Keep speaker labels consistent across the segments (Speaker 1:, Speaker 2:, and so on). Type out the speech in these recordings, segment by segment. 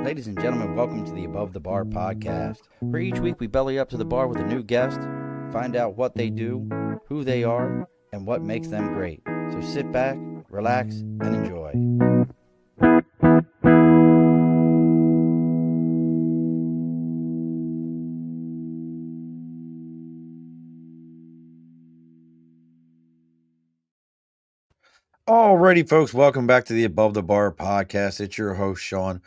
Speaker 1: Ladies and gentlemen, welcome to the Above the Bar podcast, where each week we belly up to the bar with a new guest, find out what they do, who they are, and what makes them great. So sit back, relax, and enjoy. Alrighty, folks, welcome back to the Above the Bar podcast. It's your host, Sean.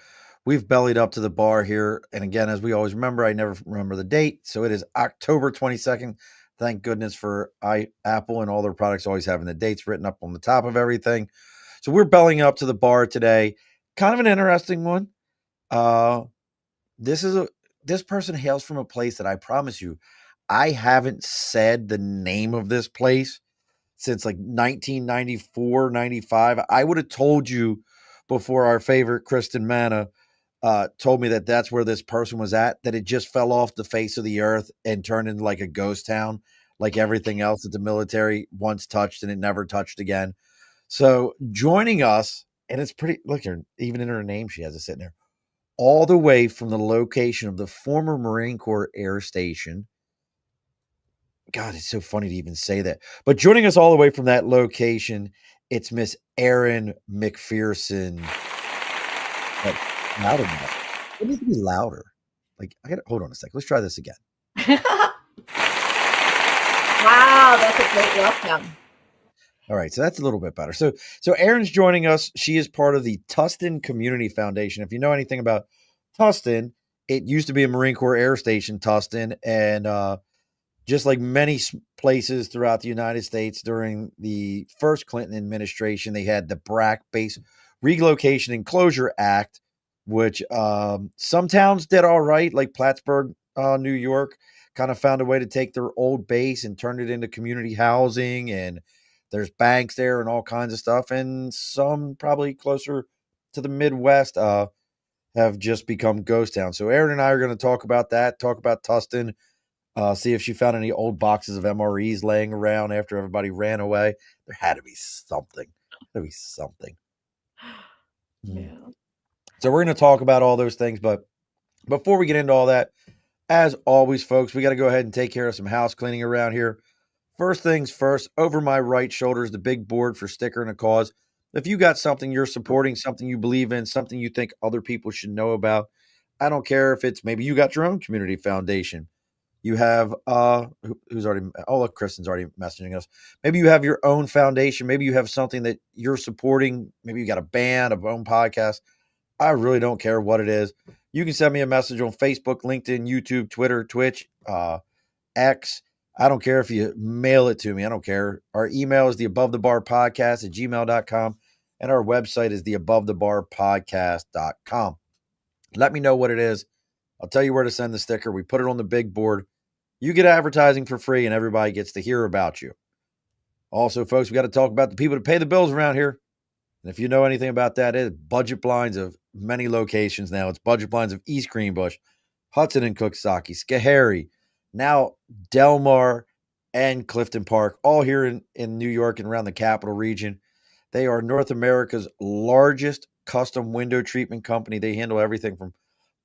Speaker 1: We've bellied up to the bar here. And again, as we always remember, I never remember the date. So it is October 22nd. Thank goodness for Apple and all their products always having the dates written up on the top of everything. So we're bellying up to the bar today. Kind of an interesting one. This person hails from a place that I promise you, I haven't said the name of this place since like 1994, 95. I would have told you before our favorite Kristen Manna told me that that's where this person was at, that it just fell off the face of the earth and turned into like a ghost town, like everything else that the military once touched and it never touched again. So joining us, and it's pretty, look here, even in her name, she has it sitting there, all the way from the location of the former Marine Corps Air Station. God, it's so funny to even say that. But joining us all the way from that location, it's Miss Erin McPherson. Louder now. It needs to be louder. Like, I gotta hold on a second. Let's try this again.
Speaker 2: Wow, that's a great welcome.
Speaker 1: All right, so that's a little bit better. So Erin's joining us. She is part of the Tustin Community Foundation. If you know anything about Tustin, it used to be a Marine Corps Air Station, Tustin, and just like many places throughout the United States during the first Clinton administration, they had the BRAC Base Relocation and Closure Act, which some towns did all right, like Plattsburgh, New York, kind of found a way to take their old base and turn it into community housing, and there's banks there and all kinds of stuff. And some probably closer to the Midwest have just become ghost towns. So Erin and I are going to talk about that, talk about Tustin, see if she found any old boxes of MREs laying around after everybody ran away. There had to be something.
Speaker 2: Yeah.
Speaker 1: So we're going to talk about all those things. But before we get into all that, as always, folks, we got to go ahead and take care of some house cleaning around here. First things first, over my right shoulder is the big board for Sticker and a Cause. If you got something you're supporting, something you believe in, something you think other people should know about, I don't care if it's maybe you got your own community foundation. You have who's already, oh look, Kristen's already messaging us. Maybe you have your own foundation. Maybe you have something that you're supporting. Maybe you got a band, a own podcast. I really don't care what it is. You can send me a message on Facebook, LinkedIn, YouTube, Twitter, Twitch, X. I don't care if you mail it to me. I don't care. Our email is theabovethebarpodcast@gmail.com, and our website is theabovethebarpodcast.com. Let me know what it is. I'll tell you where to send the sticker. We put it on the big board. You get advertising for free, and everybody gets to hear about you. Also, folks, we got to talk about the people that pay the bills around here. And if you know anything about that, it's Budget Blinds of many locations now. It's Budget Blinds of East Greenbush, Hudson and Cooksaki, Schoharie, now Delmar and Clifton Park, all here in New York and around the capital region. They are North America's largest custom window treatment company. They handle everything from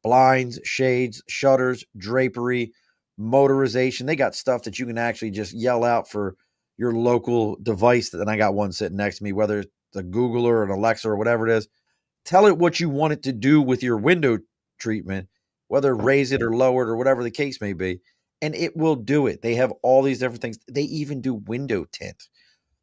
Speaker 1: blinds, shades, shutters, drapery, motorization. They got stuff that you can actually just yell out for your local device. And I got one sitting next to me, whether it's a Google or an Alexa or whatever it is. Tell it what you want it to do with your window treatment, whether raise it or lower it or whatever the case may be, and it will do it. They have all these different things. They even do window tint,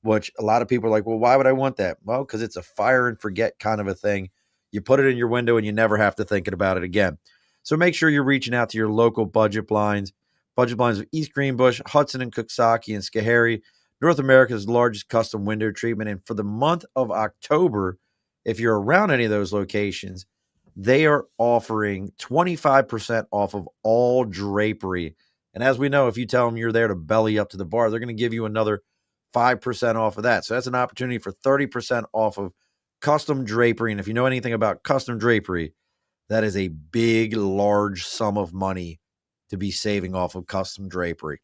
Speaker 1: which a lot of people are like, well, why would I want that? Well, because it's a fire and forget kind of a thing. You put it in your window and you never have to think about it again. So make sure you're reaching out to your local Budget Blinds of East Greenbush, Hudson and Cooksaki, and Schoharie, North America's largest custom window treatment. And for the month of October, if you're around any of those locations, they are offering 25% off of all drapery. And as we know, if you tell them you're there to belly up to the bar, they're going to give you another 5% off of that. So that's an opportunity for 30% off of custom drapery. And if you know anything about custom drapery, that is a big, large sum of money to be saving off of custom drapery.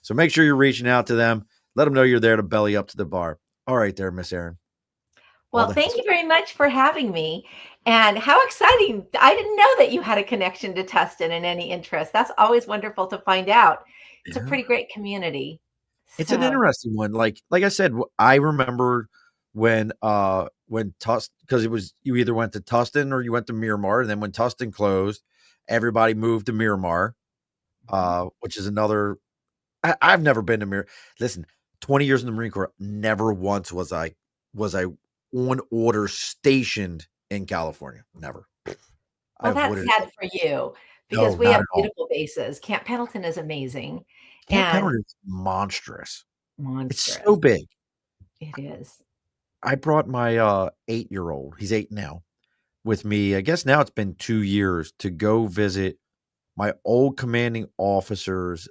Speaker 1: So make sure you're reaching out to them. Let them know you're there to belly up to the bar. All right there, Miss Erin. All
Speaker 2: Well,
Speaker 1: the
Speaker 2: thank you
Speaker 1: history.
Speaker 2: very much for having me. And how exciting. I didn't know that you had a connection to Tustin and any interest. That's always wonderful to find out. It's a
Speaker 1: Yeah.
Speaker 2: pretty great community.
Speaker 1: It's an
Speaker 2: So,
Speaker 1: interesting one. Like I said, I remember when Tustin, because it was, you either went to Tustin or you went to Miramar, and then when Tustin closed, everybody moved to Miramar, which is another. I've never been to Miramar. Listen, 20 years in the Marine Corps, never once was I on order stationed in California. Never. I
Speaker 2: well, that's
Speaker 1: avoided it.
Speaker 2: sad for you because
Speaker 1: No,
Speaker 2: we
Speaker 1: not
Speaker 2: have
Speaker 1: at all.
Speaker 2: beautiful bases. Camp Pendleton is amazing
Speaker 1: Camp
Speaker 2: and
Speaker 1: Pendleton is monstrous. It's so
Speaker 2: monstrous.
Speaker 1: big.
Speaker 2: It is.
Speaker 1: I brought my 8-year-old. He's 8 now. With me. I guess now it's been 2 years to go visit my old commanding officer's.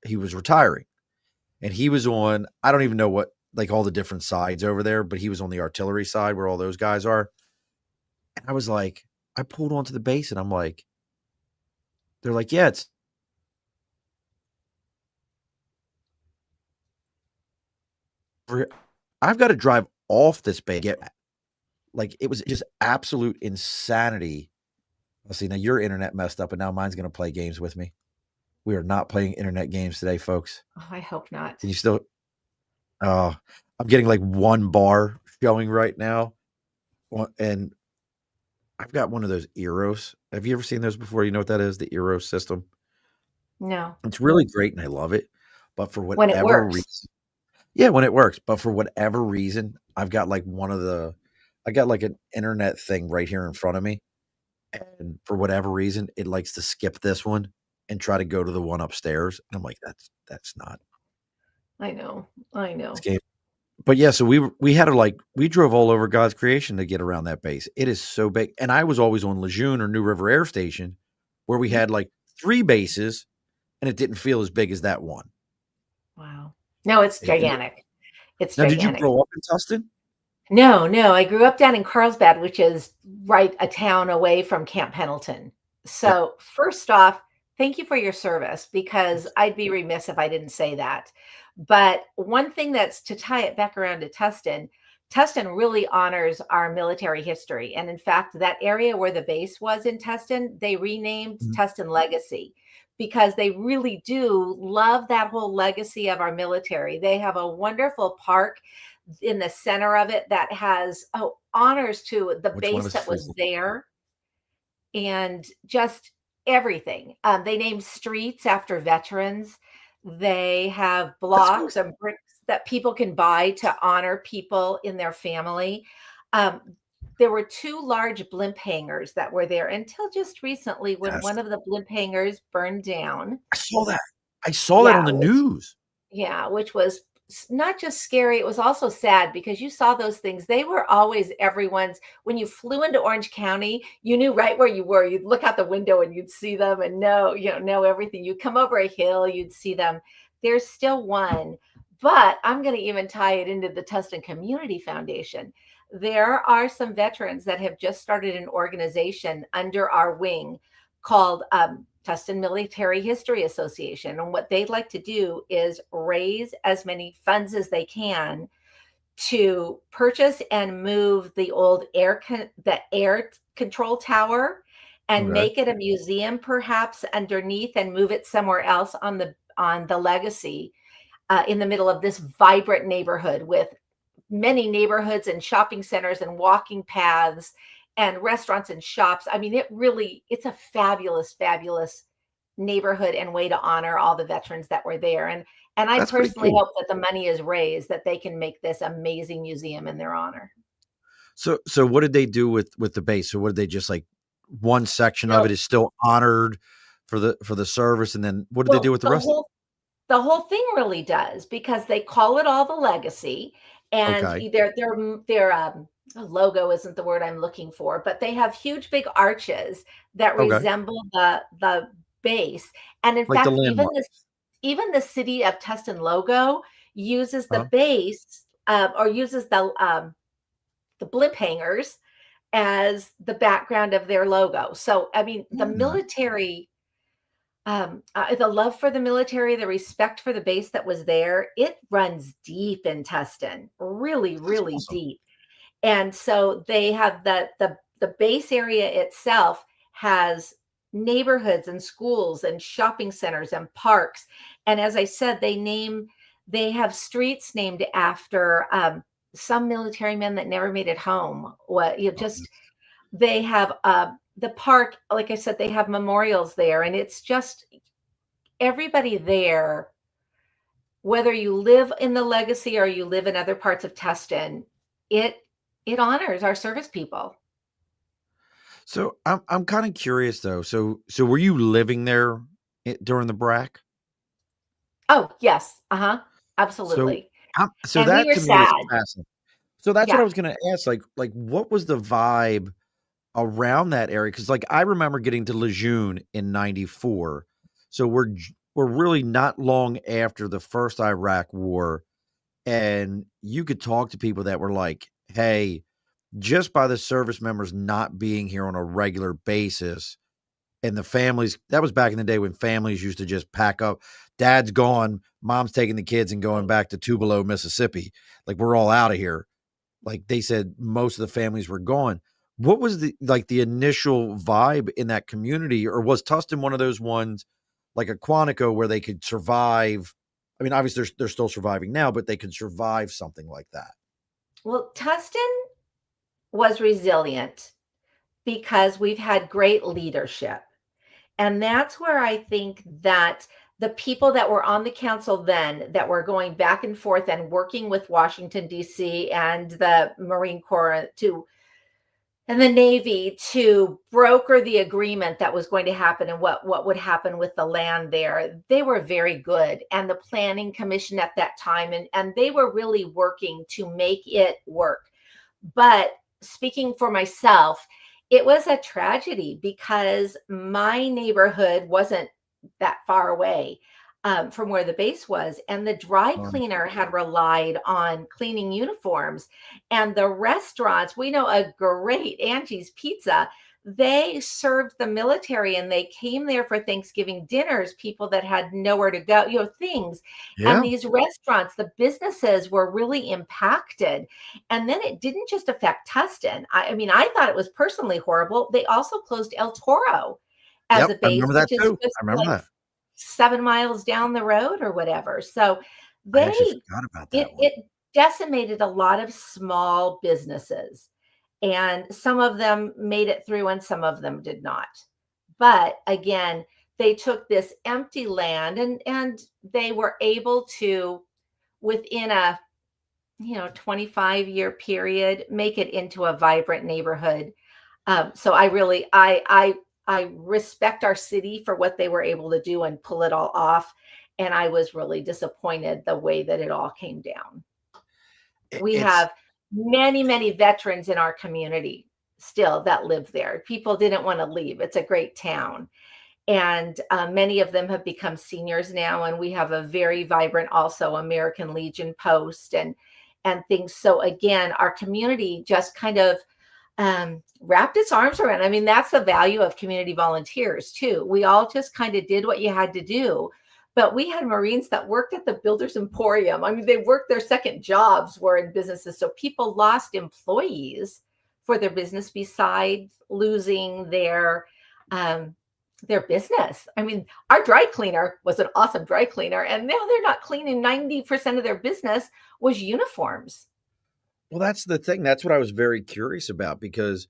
Speaker 1: He was retiring, and he was on, I don't even know what, like, all the different sides over there, but he was on the artillery side where all those guys are. And I was like, I pulled onto the base and I'm like, they're like, yeah, it's I've got to drive off this base. Like, it was just absolute insanity. Let's see, now your internet messed up, and now mine's going to play games with me. We are not playing internet games today, folks.
Speaker 2: Oh, I hope not.
Speaker 1: Can you still? I'm getting like 1 bar showing right now, and I've got one of those Eros. Have you ever seen those before? You know what that is? The Eros system.
Speaker 2: No.
Speaker 1: It's really great, and I love it. But for
Speaker 2: When it
Speaker 1: whatever
Speaker 2: works.
Speaker 1: reason, yeah, when it works. But for whatever reason, I got like an internet thing right here in front of me, and for whatever reason, it likes to skip this one and try to go to the one upstairs. And I'm like, that's not
Speaker 2: I know. I
Speaker 1: this
Speaker 2: know.
Speaker 1: game. But yeah, so we had to, like, we drove all over God's creation to get around that base. It is so big. And I was always on Lejeune or New River Air Station, where we
Speaker 2: Mhm.
Speaker 1: had like 3 bases, and it didn't feel as big as that one.
Speaker 2: Wow. No, it's
Speaker 1: And
Speaker 2: gigantic. It's
Speaker 1: now, did you
Speaker 2: gigantic.
Speaker 1: grow up in Tustin?
Speaker 2: No, no, I grew up down in Carlsbad, which is right a town away from Camp Pendleton.
Speaker 1: Yep.
Speaker 2: So, first off, thank you for your service because I'd be remiss if I didn't say that. But one thing that's to tie it back around to Tustin, Tustin really honors our military history. And in fact, that area where the base was in Tustin, they renamed
Speaker 1: Mhm.
Speaker 2: Tustin Legacy because they really do love that whole legacy of our military. They have a wonderful park in the center of it that has honors to the
Speaker 1: Which one of
Speaker 2: base
Speaker 1: us is
Speaker 2: that was
Speaker 1: freezing?
Speaker 2: there and just everything. They name streets after veterans. They have
Speaker 1: That's cool.
Speaker 2: blocks and bricks that people can buy to honor people in their family. Um, there were 2 large blimp hangars that were there until just recently when
Speaker 1: Yes.
Speaker 2: one of the blimp hangars burned down.
Speaker 1: I saw that. I saw that
Speaker 2: Yeah,
Speaker 1: on the news.
Speaker 2: which was not just scary, it was also sad because you saw those things. They were always everyone's. When you flew into Orange County, you knew right where you were. You'd look out the window and you'd see them and know everything. You'd come over a hill, you'd see them. There's still one, but I'm going to even tie it into the Tustin Community Foundation. There are some veterans that have just started an organization under our wing called Tustin Military History Association. And what they'd like to do is raise as many funds as they can to purchase and move the old the air control tower and
Speaker 1: Okay.
Speaker 2: make it a museum perhaps underneath and move it somewhere else on the legacy in the middle of this vibrant neighborhood with many neighborhoods and shopping centers and walking paths and restaurants and shops. I mean, it's a fabulous, fabulous neighborhood and way to honor all the veterans that were there. And I
Speaker 1: That's pretty
Speaker 2: personally
Speaker 1: cool.
Speaker 2: hope that the money is raised that they can make this amazing museum in their honor.
Speaker 1: So what did they do with the base? So what did they just, like, one section of
Speaker 2: So,
Speaker 1: it is still honored for the service, and then what did they do
Speaker 2: well,
Speaker 1: with the rest of
Speaker 2: the whole thing really does because they call it all the legacy
Speaker 1: it?
Speaker 2: and
Speaker 1: Okay.
Speaker 2: their logo isn't the word I'm looking for, but they have huge big arches that
Speaker 1: Okay.
Speaker 2: resemble the base. And in
Speaker 1: Like the
Speaker 2: fact,
Speaker 1: landmark.
Speaker 2: even the city of Tustin logo uses the
Speaker 1: Uh-huh.
Speaker 2: base or uses the blimp hangers as the background of their logo. So I mean, the
Speaker 1: Yeah.
Speaker 2: military the love for the military, the respect for the base that was there, it runs deep in Tustin, really,
Speaker 1: That's
Speaker 2: really
Speaker 1: awesome.
Speaker 2: deep. And so they have the base area itself has neighborhoods and schools and shopping centers and parks. And as I said, they have streets named after some military men that never made it home. What you know, just they have the park, like I said, they have memorials there, and it's just everybody there, whether you live in the legacy or you live in other parts of Tustin, it it honors our service people.
Speaker 1: So I'm kind of curious though. So were you living there during the BRAC?
Speaker 2: Oh, yes. Uh-huh.
Speaker 1: So
Speaker 2: Absolutely.
Speaker 1: so
Speaker 2: And we
Speaker 1: that
Speaker 2: were
Speaker 1: to me is
Speaker 2: sad.
Speaker 1: fascinating. So that's what I
Speaker 2: Yeah.
Speaker 1: was going to ask. Like what was the vibe around that area? Because like I remember getting to Lejeune in '94. So we're really not long after the first Iraq war, and you could talk to people that were like, "Hey, just by the service members not being here on a regular basis." And the families, that was back in the day when families used to just pack up. Dad's gone, mom's taking the kids and going
Speaker 2: Right.
Speaker 1: back to Tupelo, Mississippi. Like, we're all out of here. Like they said, most of the families were gone. What was the initial vibe in that community? Or was Tustin one of those ones like a Quantico where they could survive? I mean, obviously they're still surviving now, but they could survive something like that.
Speaker 2: Well, Tustin was resilient because we've had great leadership. And that's where I think that the people that were on the council then that were going back and forth and working with Washington, D.C. and the Marine Corps to and the Navy to broker the agreement that was going to happen and what would happen with the land there. They were very good. And the planning commission at that time, and they were really working to make it work. But speaking for myself, it was a tragedy because my neighborhood wasn't that far away from where the base was. And the dry
Speaker 1: Um,
Speaker 2: cleaner had relied on cleaning uniforms. And the restaurants, we know a great Angie's Pizza, they served the military and they came there for Thanksgiving dinners, people that had nowhere to go, things. And
Speaker 1: yeah.
Speaker 2: these restaurants, the businesses were really impacted. And then it didn't just affect Tustin. I mean, I thought it was personally horrible. They also closed El Toro as
Speaker 1: Yep.
Speaker 2: a
Speaker 1: I
Speaker 2: base,
Speaker 1: remember that
Speaker 2: which is
Speaker 1: too.
Speaker 2: just
Speaker 1: I remember
Speaker 2: like
Speaker 1: that.
Speaker 2: 7 miles down the road or whatever. So
Speaker 1: I
Speaker 2: they
Speaker 1: actually forgot about that one.
Speaker 2: it decimated a lot of small businesses, and some of them made it through and some of them did not. But again, they took this empty land and they were able to, within a 25-year period, make it into a vibrant neighborhood. So I really I respect our city for what they were able to do and pull it all off. And I was really disappointed the way that it all came down. We
Speaker 1: It's
Speaker 2: have many, many veterans in our community still that live there. People didn't want to leave. It's a great town. And many of them have become seniors now. And we have a very vibrant, also American Legion post and things. So again, our community just kind of wrapped its arms around. I mean, that's the value of community volunteers too. We all just kind of did what you had to do. But we had Marines that worked at the Builders Emporium. I mean, they worked their second jobs were in businesses. So people lost employees for their business besides losing um, their business. I mean, our dry cleaner was an awesome dry cleaner, and now they're not cleaning. 90% of their business was uniforms.
Speaker 1: well, that's the thing. That's what I was very curious about because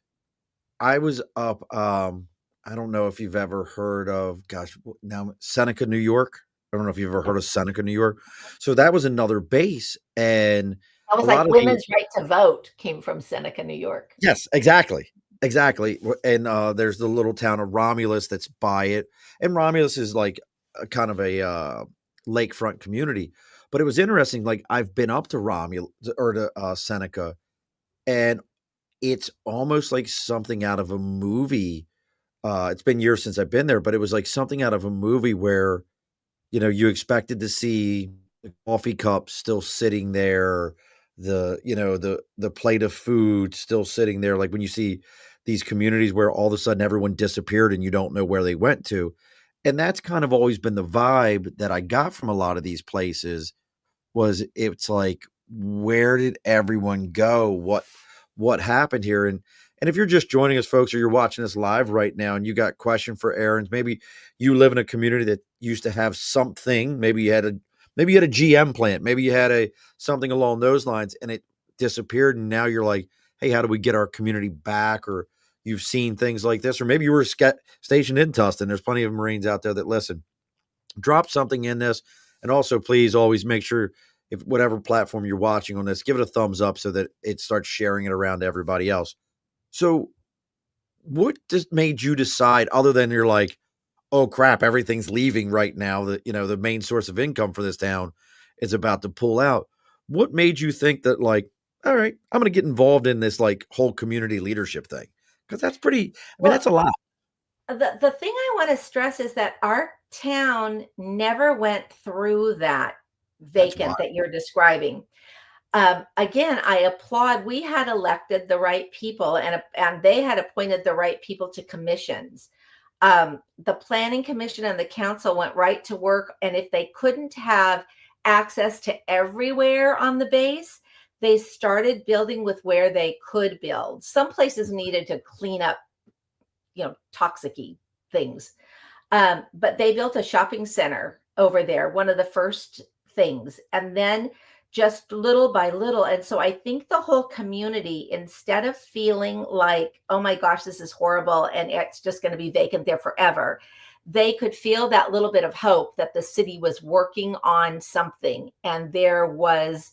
Speaker 1: I was up. I don't know if you've ever heard of, gosh, now Seneca, New York. I don't know if you've ever heard of Seneca, New York. So that was another base, and
Speaker 2: That
Speaker 1: a
Speaker 2: was
Speaker 1: lot
Speaker 2: like
Speaker 1: of the
Speaker 2: women's right to vote came from Seneca, New York.
Speaker 1: yes, exactly, exactly. And there's the little town of Romulus that's by it, and Romulus is like a kind of a lakefront community. But it was interesting. Like I've been up to Romulus or to Seneca, and it's almost like something out of a movie. It's been years since I've been there, but it was like something out of a movie where, you expected to see the coffee cup still sitting there, the plate of food still sitting there. Like when you see these communities where all of a sudden everyone disappeared and you don't know where they went to. And that's kind of always been the vibe that I got from a lot of these places was it's like, where did everyone go? what happened here. And if you're just joining us, folks, or you're watching us live right now and you got a question for Aaron, maybe you live in a community that used to have something, maybe you had a GM plant, maybe you had a something along those lines and it disappeared. And now you're like, hey, how do we get our community back? Or you've seen things like this, or maybe you were stationed in Tustin. There's plenty of Marines out there that listen. Drop something in this. And also, please always make sure, if whatever platform you're watching on this, give it a thumbs up so that it starts sharing it around to everybody else. So what just made you decide, other than you're like, oh crap, everything's leaving right now, that, the main source of income for this town is about to pull out. What made you think that, like, all right, I'm going to get involved in this like whole community leadership thing? Because that's pretty,
Speaker 2: Well,
Speaker 1: that's a lot.
Speaker 2: the thing I want to stress is that our town never went through that
Speaker 1: That's why.
Speaker 2: vacant that you're describing. Again, I applaud. We had elected the right people, and they had appointed the right people to commissions. The planning commission and the council went right to work, and if they couldn't have access to everywhere on the base, they started building with where they could build. Some places needed to clean up, toxic-y things. But they built a shopping center over there, one of the first things, and then just little by little. And so I think the whole community, instead of feeling like, oh my gosh, this is horrible and it's just going to be vacant there forever, they could feel that little bit of hope that the city was working on something and there was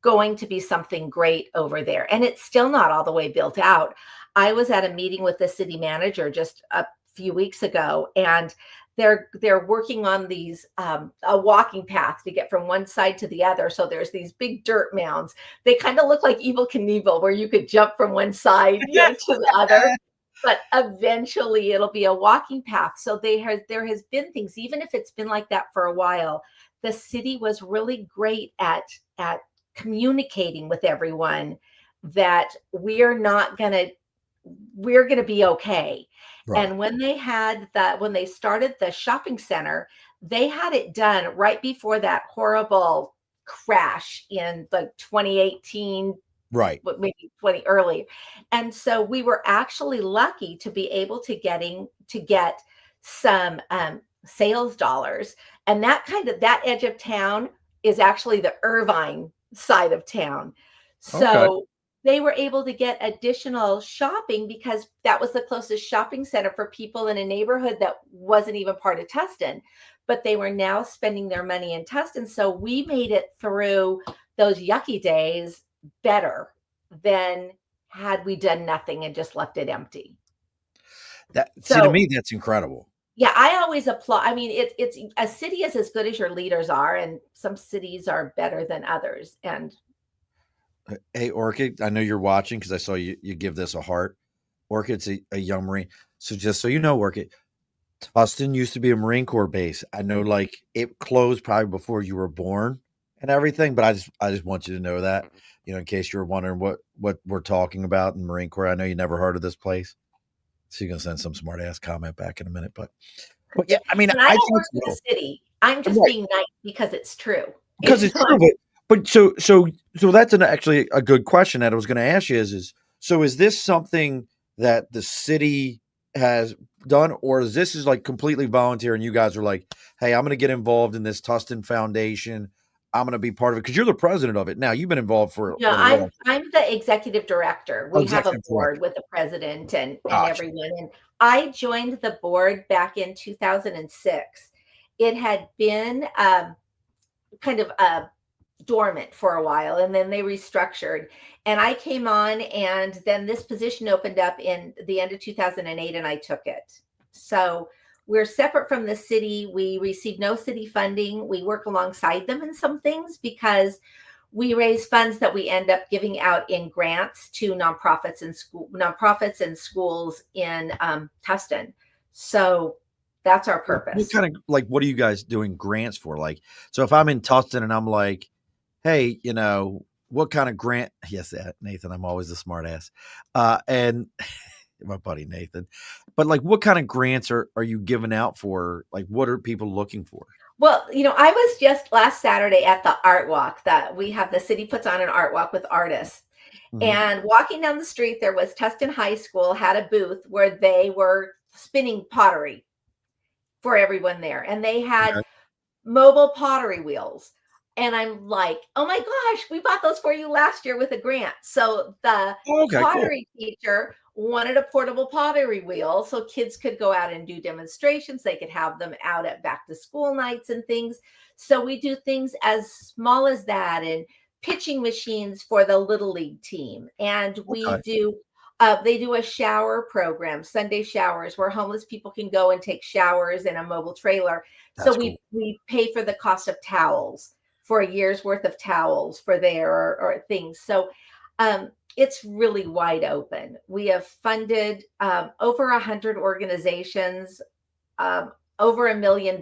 Speaker 2: going to be something great over there. And it's still not all the way built out. I was at a meeting with the city manager just a few weeks ago, and they're working on these a walking path to get from one side to the other. So there's these big dirt mounds. They kind of look like Evel Knievel, where you could jump from one side, to the other. But eventually it'll be a walking path. So there has been things, even if it's been like that for a while. The city was really great at communicating with everyone that we're going to be okay.
Speaker 1: Right.
Speaker 2: And when they started the shopping center, they had it done right before that horrible crash in the 2018,
Speaker 1: Right.
Speaker 2: but maybe 20 early. And so we were actually lucky to be able to get some sales dollars. And that edge of town is actually the Irvine side of town.
Speaker 1: Okay.
Speaker 2: So they were able to get additional shopping because that was the closest shopping center for people in a neighborhood that wasn't even part of Tustin. But they were now spending their money in Tustin. So we made it through those yucky days better than had we done nothing and just left it empty.
Speaker 1: To me, that's incredible.
Speaker 2: Yeah, I always applaud. I mean, it's a city is as good as your leaders are, and some cities are better than others. And
Speaker 1: Hey, Orchid, I know you're watching because I saw you give this a heart. Orchid's a young Marine. So just so you know, Orchid, Tustin used to be a Marine Corps base. I know, like, it closed probably before you were born and everything, but I just want you to know that, in case you were wondering what we're talking about in Marine Corps. I know you never heard of this place. So you're gonna send some smart ass comment back in a minute, but yeah, I mean,
Speaker 2: and I
Speaker 1: I
Speaker 2: don't
Speaker 1: think
Speaker 2: work
Speaker 1: it's
Speaker 2: for the
Speaker 1: cool.
Speaker 2: city. I'm just
Speaker 1: Right.
Speaker 2: being nice because it's true.
Speaker 1: Because
Speaker 2: It's
Speaker 1: it's
Speaker 2: not.
Speaker 1: true, but so that's actually a good question that I was going to ask you is this something that the city has done, or is this like completely volunteer and you guys are like, hey, I'm going to get involved in this Tustin Foundation. I'm going to be part of it because you're the president of it now. You've been involved for a
Speaker 2: No,
Speaker 1: little while.
Speaker 2: I'm the executive director.
Speaker 1: Oh,
Speaker 2: We have a
Speaker 1: executive
Speaker 2: board
Speaker 1: director.
Speaker 2: with the president and
Speaker 1: Gotcha.
Speaker 2: everyone. And I joined the board back in 2006. It had been kind of dormant for a while, and then they restructured. And I came on, and then this position opened up in the end of 2008, and I took it. So we're separate from the city. We receive no city funding. We work alongside them in some things because we raise funds that we end up giving out in grants to nonprofits and schools in Tustin. So that's our
Speaker 1: What
Speaker 2: purpose.
Speaker 1: kind of, like, what are you guys doing grants for? Like, so if I'm in Tustin and I'm like, hey, what kind of grant? Yes, Nathan, I'm always a smart ass. And my buddy Nathan, but like, what kind of grants are you giving out for? Like, what are people looking for?
Speaker 2: Well, I was just last Saturday at the art walk that we have. The city puts on an art walk with artists.
Speaker 1: Mhm.
Speaker 2: And walking down the street, there was Tustin High School had a booth where they were spinning pottery for everyone there. And they had
Speaker 1: Okay.
Speaker 2: mobile pottery wheels. And I'm like, oh my gosh, we bought those for you last year with a grant. So the
Speaker 1: Oh, okay, cool.
Speaker 2: pottery teacher wanted a portable pottery wheel so kids could go out and do demonstrations. They could have them out at back to school nights and things. So we do things as small as that, and pitching machines for the little league team. And
Speaker 1: Okay.
Speaker 2: they do a shower program, Sunday showers, where homeless people can go and take showers in a mobile trailer. So
Speaker 1: That's cool.
Speaker 2: we pay for the cost of towels for a year's worth of towels for there, or things. So it's really wide open. We have funded over 100 organizations, over $1 million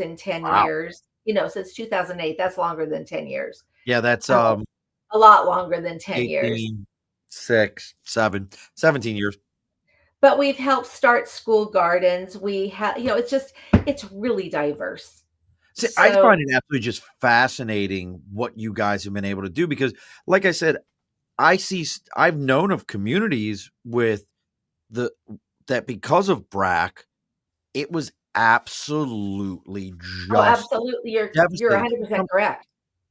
Speaker 2: in 10
Speaker 1: Wow.
Speaker 2: years, since 2008. That's longer than 10 years.
Speaker 1: Yeah, that's
Speaker 2: Um, a lot longer than 10 years.
Speaker 1: 18, 6, 7, 17 years.
Speaker 2: But we've helped start school gardens. We have, it's really diverse.
Speaker 1: See, I
Speaker 2: So,
Speaker 1: find it absolutely just fascinating what you guys have been able to do because, like I said, I've known of communities with the that because of BRAC, it was absolutely
Speaker 2: oh,
Speaker 1: just
Speaker 2: absolutely. You're
Speaker 1: devastating.
Speaker 2: 100% correct.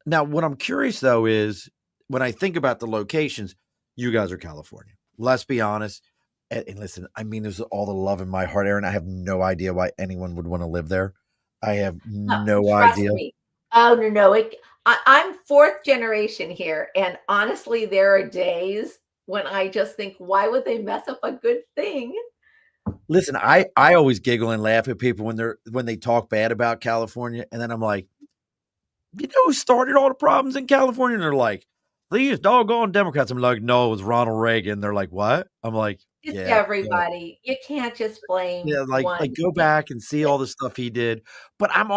Speaker 1: Now, what I'm curious though is when I think about the locations, you guys are California. Let's be honest. And listen, I mean, there's all the love in my heart, Aaron. I have no idea why anyone would want to live there. I have no
Speaker 2: Trust
Speaker 1: idea.
Speaker 2: me. Oh, no, no. I'm fourth generation here. And honestly, there are days when I just think, why would they mess up a good thing?
Speaker 1: Listen, I always giggle and laugh at people when they talk bad about California, and then I'm like, you know who started all the problems in California? And they're like, these doggone Democrats. I'm like, no, it was Ronald Reagan. They're like, what? I'm like,
Speaker 2: It's
Speaker 1: yeah, yeah,
Speaker 2: everybody. You can't just blame
Speaker 1: yeah. Like
Speaker 2: one.
Speaker 1: go back and see all the stuff he did. But I'm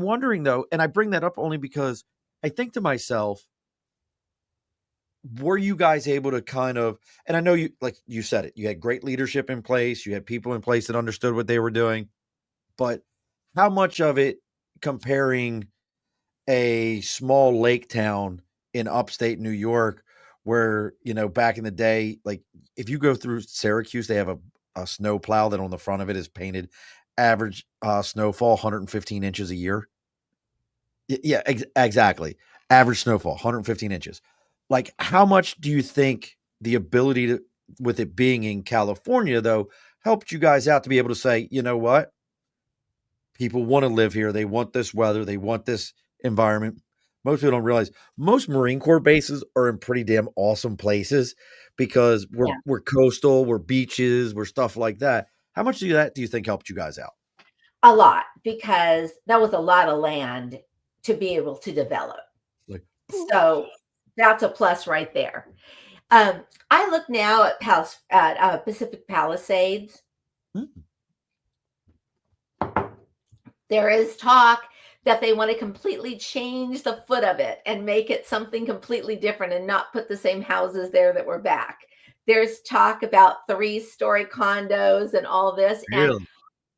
Speaker 1: wondering though, and I bring that up only because I think to myself, were you guys able to kind of, and I know you, like you said it, you had great leadership in place, you had people in place that understood what they were doing, but how much of it comparing a small lake town in upstate New York where, back in the day, like if you go through Syracuse, they have a snow plow that on the front of it is painted average snowfall 115 inches a year. Yeah, exactly. Average snowfall 115 inches. Like, how much do you think the ability to, with it being in California, though, helped you guys out to be able to say, you know what? People want to live here. They want this weather. They want this environment. Most people don't realize most Marine Corps bases are in pretty damn awesome places because
Speaker 2: Yeah,
Speaker 1: we're coastal, we're beaches, we're stuff like that. How much of that do you think helped you guys out?
Speaker 2: a lot, because that was a lot of land to be able to develop.
Speaker 1: Like,
Speaker 2: So that's a plus right there. I look now at Pacific Palisades.
Speaker 1: mm,
Speaker 2: There is talk that they want to completely change the foot of it and make it something completely different and not put the same houses there that were back. There's talk about 3-story condos and all this. And
Speaker 1: really?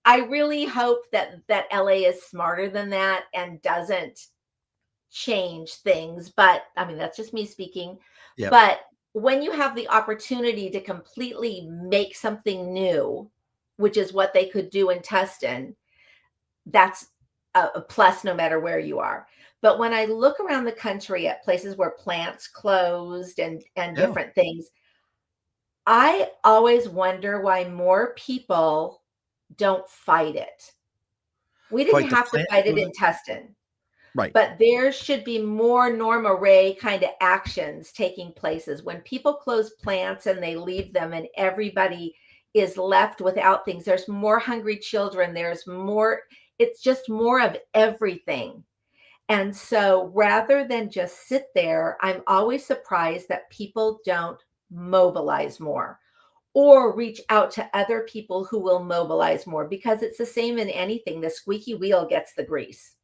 Speaker 2: I really hope that LA is smarter than that and doesn't change things. But I mean, that's just me speaking.
Speaker 1: Yep.
Speaker 2: But when you have the opportunity to completely make something new, which is what they could do in Tustin, that's a plus no matter where you are. But when I look around the country at places where plants closed and
Speaker 1: Yeah.
Speaker 2: different things, I always wonder why more people don't fight it. We didn't
Speaker 1: Fight the
Speaker 2: have to
Speaker 1: plant
Speaker 2: fight it in
Speaker 1: closing?
Speaker 2: Tustin,
Speaker 1: Right.
Speaker 2: but there should be more Norma Ray kind of actions taking places when people close plants and they leave them and everybody is left without things. There's more hungry children. There's more, it's just more of everything. And so rather than just sit there, I'm always surprised that people don't mobilize more or reach out to other people who will mobilize more, because it's the same in anything. The squeaky wheel gets the grease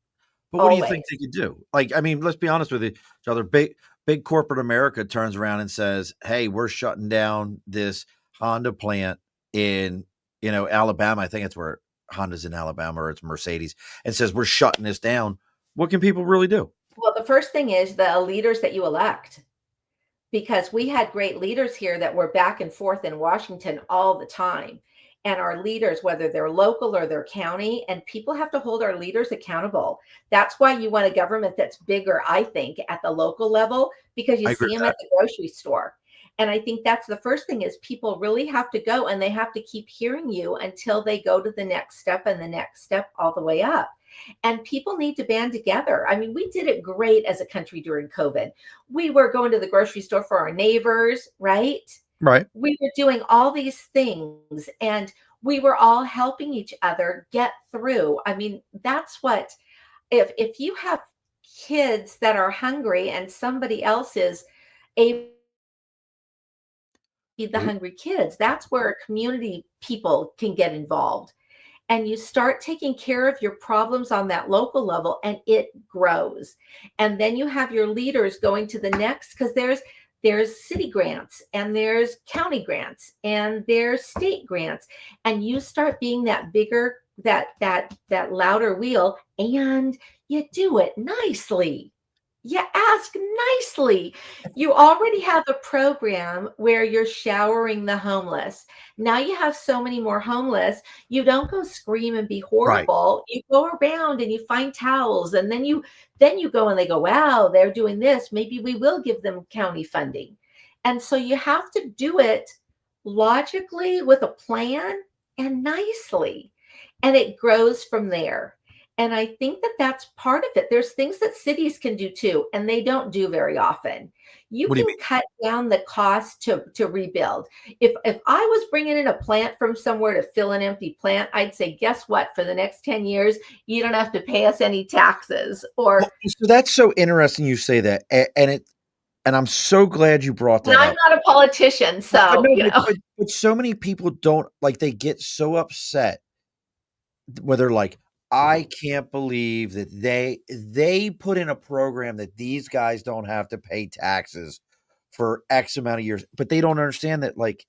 Speaker 1: But what do you think
Speaker 2: always.
Speaker 1: they could do? Like, I mean, let's be honest with each other. Big corporate America turns around and says, "Hey, we're shutting down this Honda plant in, Alabama." I think it's where Honda's in Alabama or it's Mercedes, and says we're shutting this down. What can people really do?
Speaker 2: Well, the first thing is the leaders that you elect, because we had great leaders here that were back and forth in Washington all the time. And our leaders, whether they're local or they're county, and people have to hold our leaders accountable. That's why you want a government that's bigger, I think, at the local level, because you
Speaker 1: I agree
Speaker 2: see them
Speaker 1: with
Speaker 2: at the grocery store. And I think that's the first thing is people really have to go and they have to keep hearing you until they go to the next step and the next step all the way up. And people need to band together. I mean, we did it great as a country during COVID. We were going to the grocery store for our neighbors, right?
Speaker 1: that. Right.
Speaker 2: We were doing all these things and we were all helping each other get through. I mean, that's what, if you have kids that are hungry and somebody else is able feed the hungry kids. That's where community people can get involved. And you start taking care of your problems on that local level and it grows. And then you have your leaders going to the next, because there's city grants and there's county grants and there's state grants. And you start being that bigger, that louder wheel, and you do it nicely. You ask nicely. You already have a program where you're showering the homeless. Now you have so many more homeless. You don't go scream and be
Speaker 1: Right.
Speaker 2: horrible. You go around and you find towels, and then you go and they go, wow, they're doing this. Maybe we will give them county funding. And so you have to do it logically with a plan and nicely. And it grows from there. And I think that that's part of it. There's things that cities can do too, and they don't do very often. You
Speaker 1: What do you
Speaker 2: can
Speaker 1: mean?
Speaker 2: cut down the cost to rebuild. If I was bringing in a plant from somewhere to fill an empty plant, I'd say, guess what? For the next 10 years, you don't have to pay us any taxes.
Speaker 1: Well,
Speaker 2: Or,
Speaker 1: so that's so interesting you say that, and I'm so glad you brought
Speaker 2: and
Speaker 1: that
Speaker 2: I'm
Speaker 1: up.
Speaker 2: not a politician,
Speaker 1: But
Speaker 2: so
Speaker 1: no,
Speaker 2: you know.
Speaker 1: but so many people don't like they get so upset where they're like, I can't believe that they put in a program that these guys don't have to pay taxes for X amount of years, but they don't understand that like,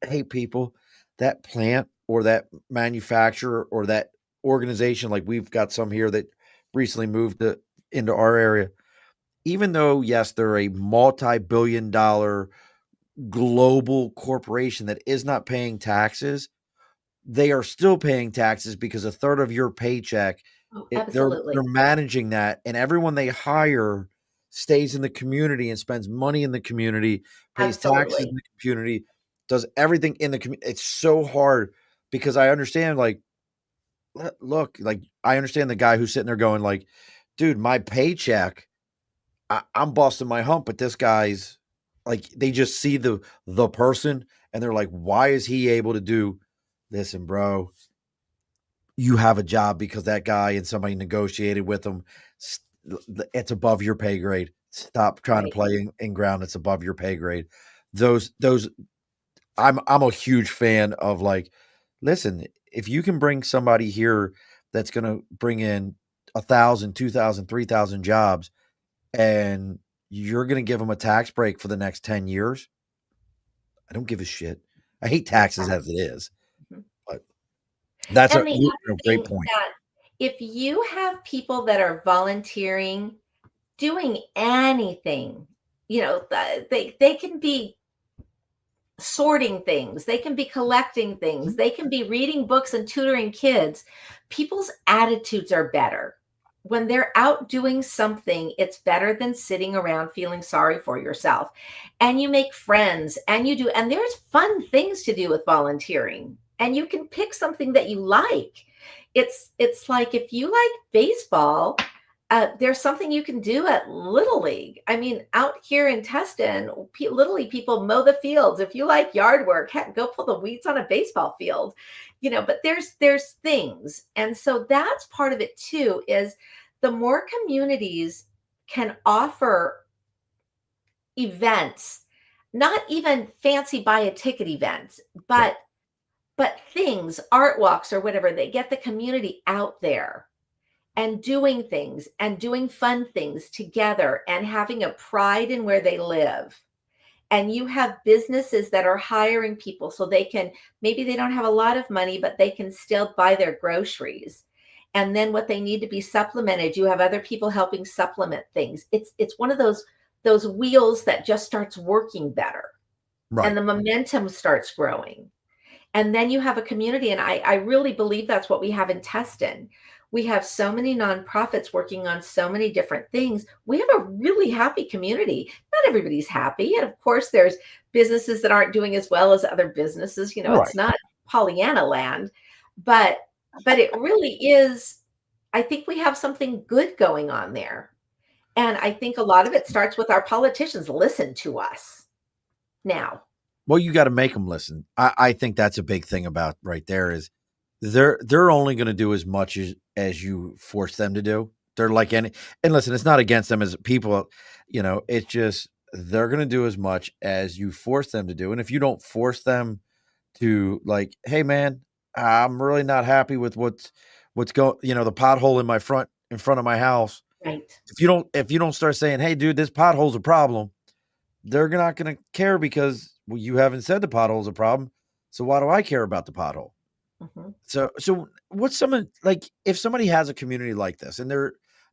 Speaker 1: hey people, that plant or that manufacturer or that organization, like we've got some here that recently moved into our area, even though yes, they're a multi-billion dollar global corporation that is not paying taxes, they are still paying taxes because a third of your paycheck,
Speaker 2: Oh,
Speaker 1: they're
Speaker 2: absolutely.
Speaker 1: managing that, and everyone they hire stays in the community and spends money in the community, pays taxes in
Speaker 2: Absolutely.
Speaker 1: the community, does everything in the community. It's so hard because I understand, like, look, like I understand the guy who's sitting there going, like, dude, my paycheck, I'm busting my hump, but this guy's like, they just see the person and they're like, why is he able to do? Listen, bro, you have a job because that guy and somebody negotiated with him. It's above your pay grade. Stop trying to
Speaker 2: Right.
Speaker 1: play in ground that's above your pay grade. Those I'm a huge fan of like, listen, if you can bring somebody here that's gonna bring in 1,000, 2,000, 3,000 jobs, and you're gonna give them a tax break for the next 10 years, I don't give a shit. I hate taxes as it
Speaker 2: Exactly.
Speaker 1: is,
Speaker 2: Mhm.
Speaker 1: but that's
Speaker 2: And the other
Speaker 1: great
Speaker 2: thing
Speaker 1: point.
Speaker 2: that if you have people that are volunteering, doing anything, they can be sorting things, they can be collecting things, they can be reading books and tutoring kids. People's attitudes are better. When they're out doing something, it's better than sitting around feeling sorry for yourself. And you make friends and there's fun things to do with volunteering. And you can pick something that you like. It's like if you like baseball, there's something you can do at Little League. I mean, out here in Tustin, Little League people mow the fields. If you like yard work, heck, go pull the weeds on a baseball field. But there's things, and so that's part of it too. Is the more communities can offer events, not even fancy buy a ticket events,
Speaker 1: Right.
Speaker 2: but things, art walks or whatever. They get the community out there and doing things and doing fun things together and having a pride in where they live. And you have businesses that are hiring people so they can, maybe they don't have a lot of money, but they can still buy their groceries. And then what they need to be supplemented, you have other people helping supplement things. It's one of those wheels that just starts working better and
Speaker 1: Right.
Speaker 2: the momentum starts growing. And then you have a community, and I really believe that's what we have in Tustin. We have so many nonprofits working on so many different things. We have a really happy community. Not everybody's happy, and of course, there's businesses that aren't doing as well as other businesses. It's
Speaker 1: Right.
Speaker 2: not Pollyanna land, but it really is. I think we have something good going on there, and I think a lot of it starts with our politicians listen to us now.
Speaker 1: Well, you got to make them listen. I think that's a big thing about right there is they're only going to do as much as you force them to do. They're like any and listen, it's not against them as people, it's just they're going to do as much as you force them to do. And if you don't force them to like, hey man, I'm really not happy with what's going, the pothole in front of my house.
Speaker 2: Right.
Speaker 1: If you don't start saying, hey dude, this pothole's a problem, they're not going to care because you haven't said the pothole's a problem. So why do I care about the pothole?
Speaker 2: Mhm.
Speaker 1: So what's someone like if somebody has a community like this and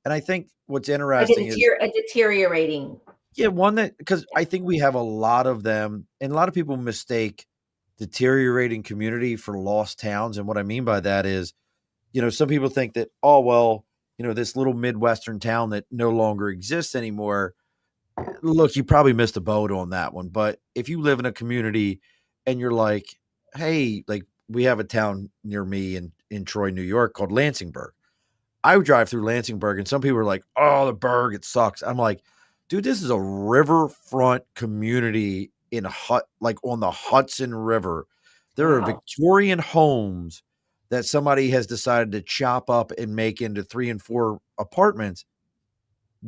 Speaker 1: I think what's
Speaker 2: A
Speaker 1: interesting is
Speaker 2: deteriorating.
Speaker 1: yeah, one that because I think we have a lot of them and a lot of people mistake deteriorating community for lost towns. And what I mean by that is, some people think that, oh well, this little Midwestern town that no longer exists anymore. Look, you probably missed a boat on that one, but if you live in a community and you're like, "Hey, like we have a town near me in Troy, New York called Lansingburg." I would drive through Lansingburg and some people are like, "Oh, the burg, it sucks." I'm like, "Dude, this is a riverfront community like on the Hudson River. There are
Speaker 2: Wow.
Speaker 1: Victorian homes that somebody has decided to chop up and make into 3 and 4 apartments.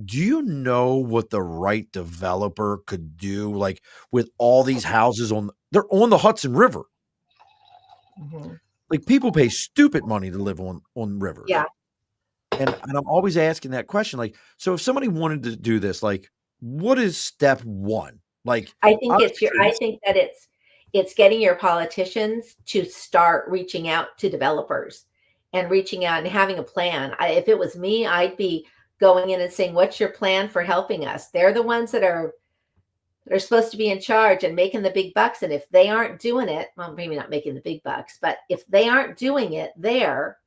Speaker 1: Do you know what the right developer could do, like, with all these houses they're on the Hudson River.
Speaker 2: Mhm.
Speaker 1: Like, people pay stupid money to live on rivers.
Speaker 2: Yeah.
Speaker 1: And I'm always asking that question, like, so if somebody wanted to do this, like, what is step 1? Like, I'm
Speaker 2: I
Speaker 1: curious.
Speaker 2: think that it's getting your politicians to start reaching out to developers and reaching out and having a plan. If it was me, I'd be going in and saying, "What's your plan for helping us?" They're the ones that are supposed to be in charge and making the big bucks, and if they aren't doing it, well, maybe not making the big bucks, but if they aren't doing it there,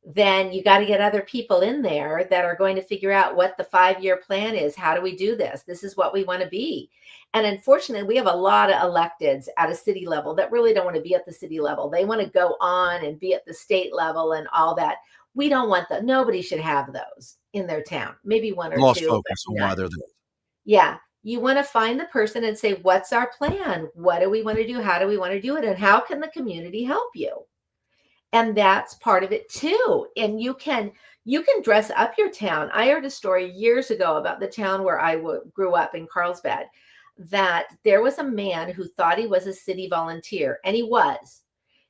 Speaker 2: then you got to get other people in there that are going to figure out what the 5-year plan is. How do we do this? This is what we want to be. And unfortunately, we have a lot of electeds at a city level that really don't want to be at the city level. They want to go on and be at the state level and all that. We don't want that. Nobody should have those in their town. Maybe one or
Speaker 1: Lost
Speaker 2: two, but
Speaker 1: focus on why they're
Speaker 2: none.
Speaker 1: there.
Speaker 2: Yeah. You want to find the person and say, what's our plan? What do we want to do? How do we want to do it? And how can the community help you? And that's part of it too. And you can dress up your town. I heard a story years ago about the town where I grew up in Carlsbad, that there was a man who thought he was a city volunteer, and he was.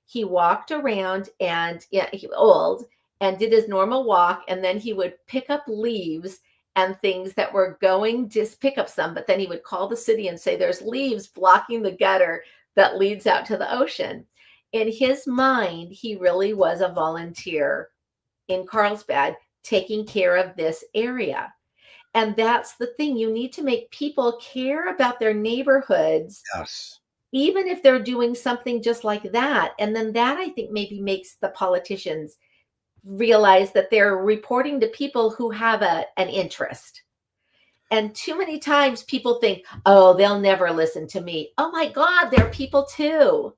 Speaker 2: He walked around and yeah, he old and did his normal walk, and then he would pick up leaves and things that were going, just pick up some, but then he would call the city and say there's leaves blocking the gutter that leads out to the ocean. In his mind, he really was a volunteer in Carlsbad taking care of this area. And that's the thing. You need to make people care about their neighborhoods,
Speaker 1: Yes.
Speaker 2: even if they're doing something just like that. And then that, I think, maybe makes the politicians realize that they're reporting to people who have an interest. And too many times people think, oh, they'll never listen to me. Oh my God, they're people too.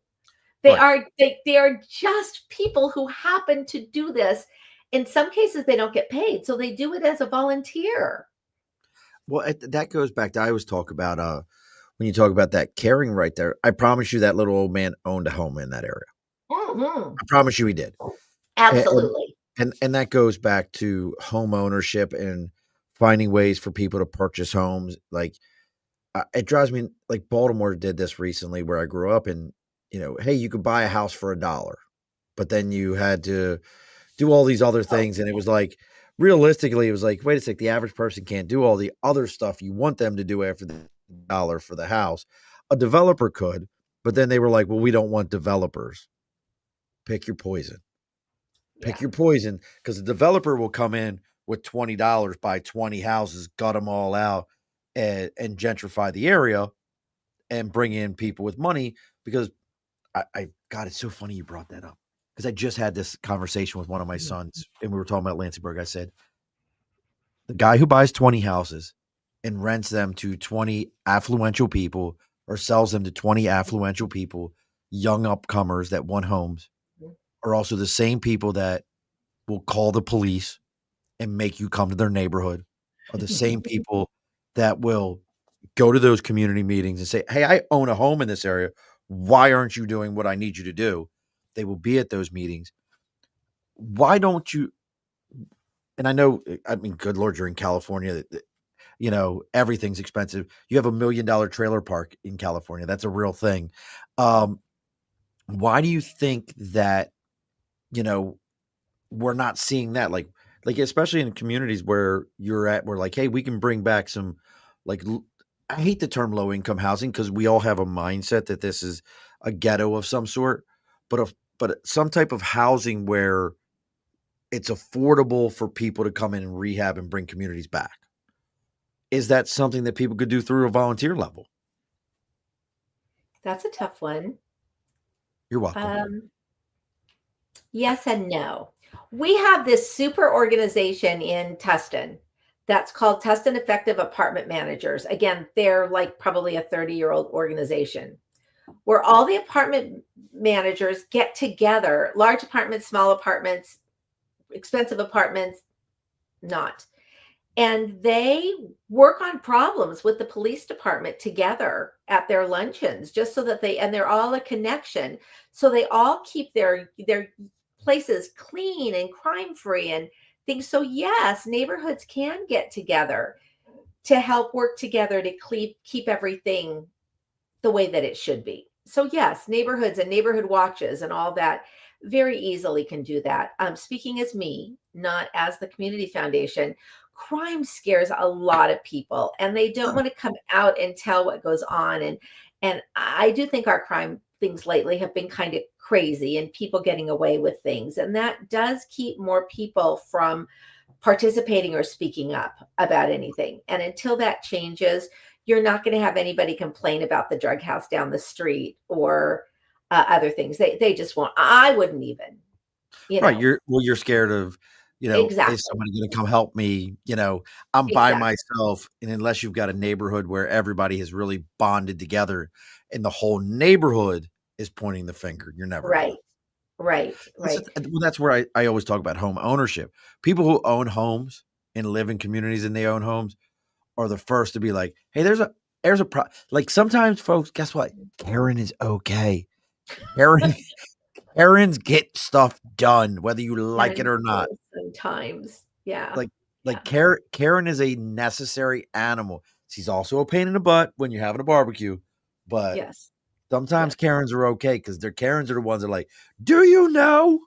Speaker 1: Right.
Speaker 2: They are just people who happen to do this. In some cases, they don't get paid, so they do it as a volunteer.
Speaker 1: Well, that goes back to I always talk about, when you talk about that caring right there, I promise you that little old man owned a home in that area.
Speaker 2: Mhm.
Speaker 1: I promise you he did. And and
Speaker 2: Absolutely.
Speaker 1: and that goes back to home ownership and finding ways for people to purchase homes. Like, it drives me like Baltimore did this recently where I grew up and, hey, you could buy a house for $1, but then you had to do all these other
Speaker 2: Oh,
Speaker 1: things. And it was like, realistically, it was like, wait a sec, the average person can't do all the other stuff you want them to do after the dollar for the house. A developer could, but then they were like, well, we don't want developers. Pick your poison. Pick
Speaker 2: yeah.
Speaker 1: your poison because the developer will come in with $20, buy 20 houses, gut them all out. and gentrify the area and bring in people with money. Because God, it's so funny you brought that up, because I just had this conversation with one of my sons and we were talking about Lansingburg. I said, the guy who buys 20 houses and rents them to 20 affluential people or sells them to 20 affluential people, young upcomers that want homes, are also the same people that will call the police and make you come to their neighborhood, are the same people that will go to those community meetings and say, hey, I own a home in this area. Why aren't you doing what I need you to do? They will be at those meetings. Why don't you? And I know, I mean, good Lord, you're in California. Everything's expensive. You have $1 million trailer park in California. That's a real thing. Why do you think that, we're not seeing that? Like especially in communities where you're at, we're like, hey, we can bring back some, like, I hate the term low income housing because we all have a mindset that this is a ghetto of some sort, but some type of housing where it's affordable for people to come in and rehab and bring communities back. Is that something that people could do through a volunteer level?
Speaker 2: That's a tough one.
Speaker 1: You're welcome.
Speaker 2: Yes and no. We have this super organization in Tustin that's called Tustin Effective Apartment Managers. Again, they're like probably a 30-year-old organization where all the apartment managers get together, large apartments, small apartments, expensive apartments, not. And they work on problems with the police department together at their luncheons, just so that they're all a connection. So they all keep their places clean and crime free and things. So yes, neighborhoods can get together to help work together to keep everything the way that it should be. So yes, neighborhoods and neighborhood watches and all that very easily can do that. Speaking as me, not as the community foundation, crime scares a lot of people and they don't want to come out and tell what goes on. And I do think our crime things lately have been kind of crazy and people getting away with things. And that does keep more people from participating or speaking up about anything. And until that changes, you're not going to have anybody complain about the drug house down the street or other things. They just won't. I wouldn't even,
Speaker 1: Right. You're scared of,
Speaker 2: Exactly.
Speaker 1: is somebody going to come help me? I'm by myself. And unless you've got a neighborhood where everybody has really bonded together and the whole neighborhood is pointing the finger, you're never going to.
Speaker 2: Right.
Speaker 1: Well, that's where I always talk about home ownership. People who own homes and live in communities and they own homes are the first to be like, hey, there's a like sometimes folks, guess what? Karen is okay. Karens get stuff done, whether you like it or not.
Speaker 2: Sometimes. Yeah.
Speaker 1: Like Karen is a necessary animal. She's also a pain in the butt when you're having a barbecue, but
Speaker 2: Yes.
Speaker 1: sometimes Karens are okay because Karens are the ones that are like, do you know?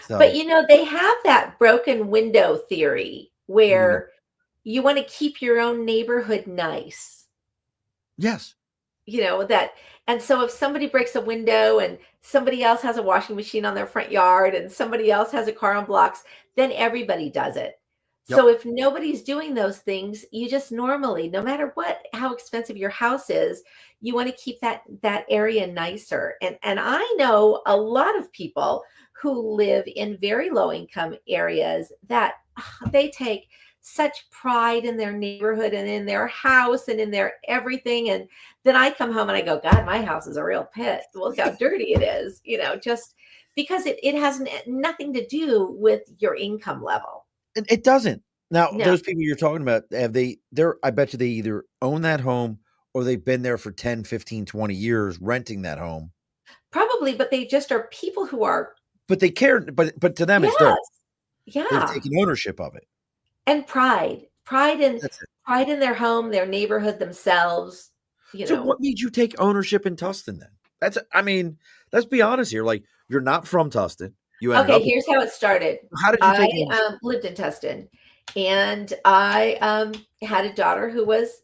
Speaker 1: So,
Speaker 2: but they have that broken window theory where you want to keep your own neighborhood nice.
Speaker 1: Yes.
Speaker 2: That. And so if somebody breaks a window and somebody else has a washing machine on their front yard and somebody else has a car on blocks, then everybody does it.
Speaker 1: Yep.
Speaker 2: So if nobody's doing those things, you just normally, no matter how expensive your house is, you want to keep that area nicer. And I know a lot of people who live in very low income areas that they take such pride in their neighborhood and in their house and in their everything. And then I come home and I go, God, my house is a real pit. Look how dirty it is, just because it has nothing to do with your income level.
Speaker 1: It doesn't. Now,
Speaker 2: No.
Speaker 1: those people you're talking about, I bet you they either own that home or they've been there for 10, 15, 20 years renting that home.
Speaker 2: Probably, but they just are people who are.
Speaker 1: But they care, but to them, it's theirs.
Speaker 2: Yeah.
Speaker 1: They've taken ownership of it.
Speaker 2: And pride in their home, their neighborhood, themselves.
Speaker 1: So what made you take ownership in Tustin then? Let's be honest here. Like, you're not from Tustin. You ended up.
Speaker 2: Here's how it started.
Speaker 1: How did you take
Speaker 2: I lived in Tustin, and I had a daughter who was,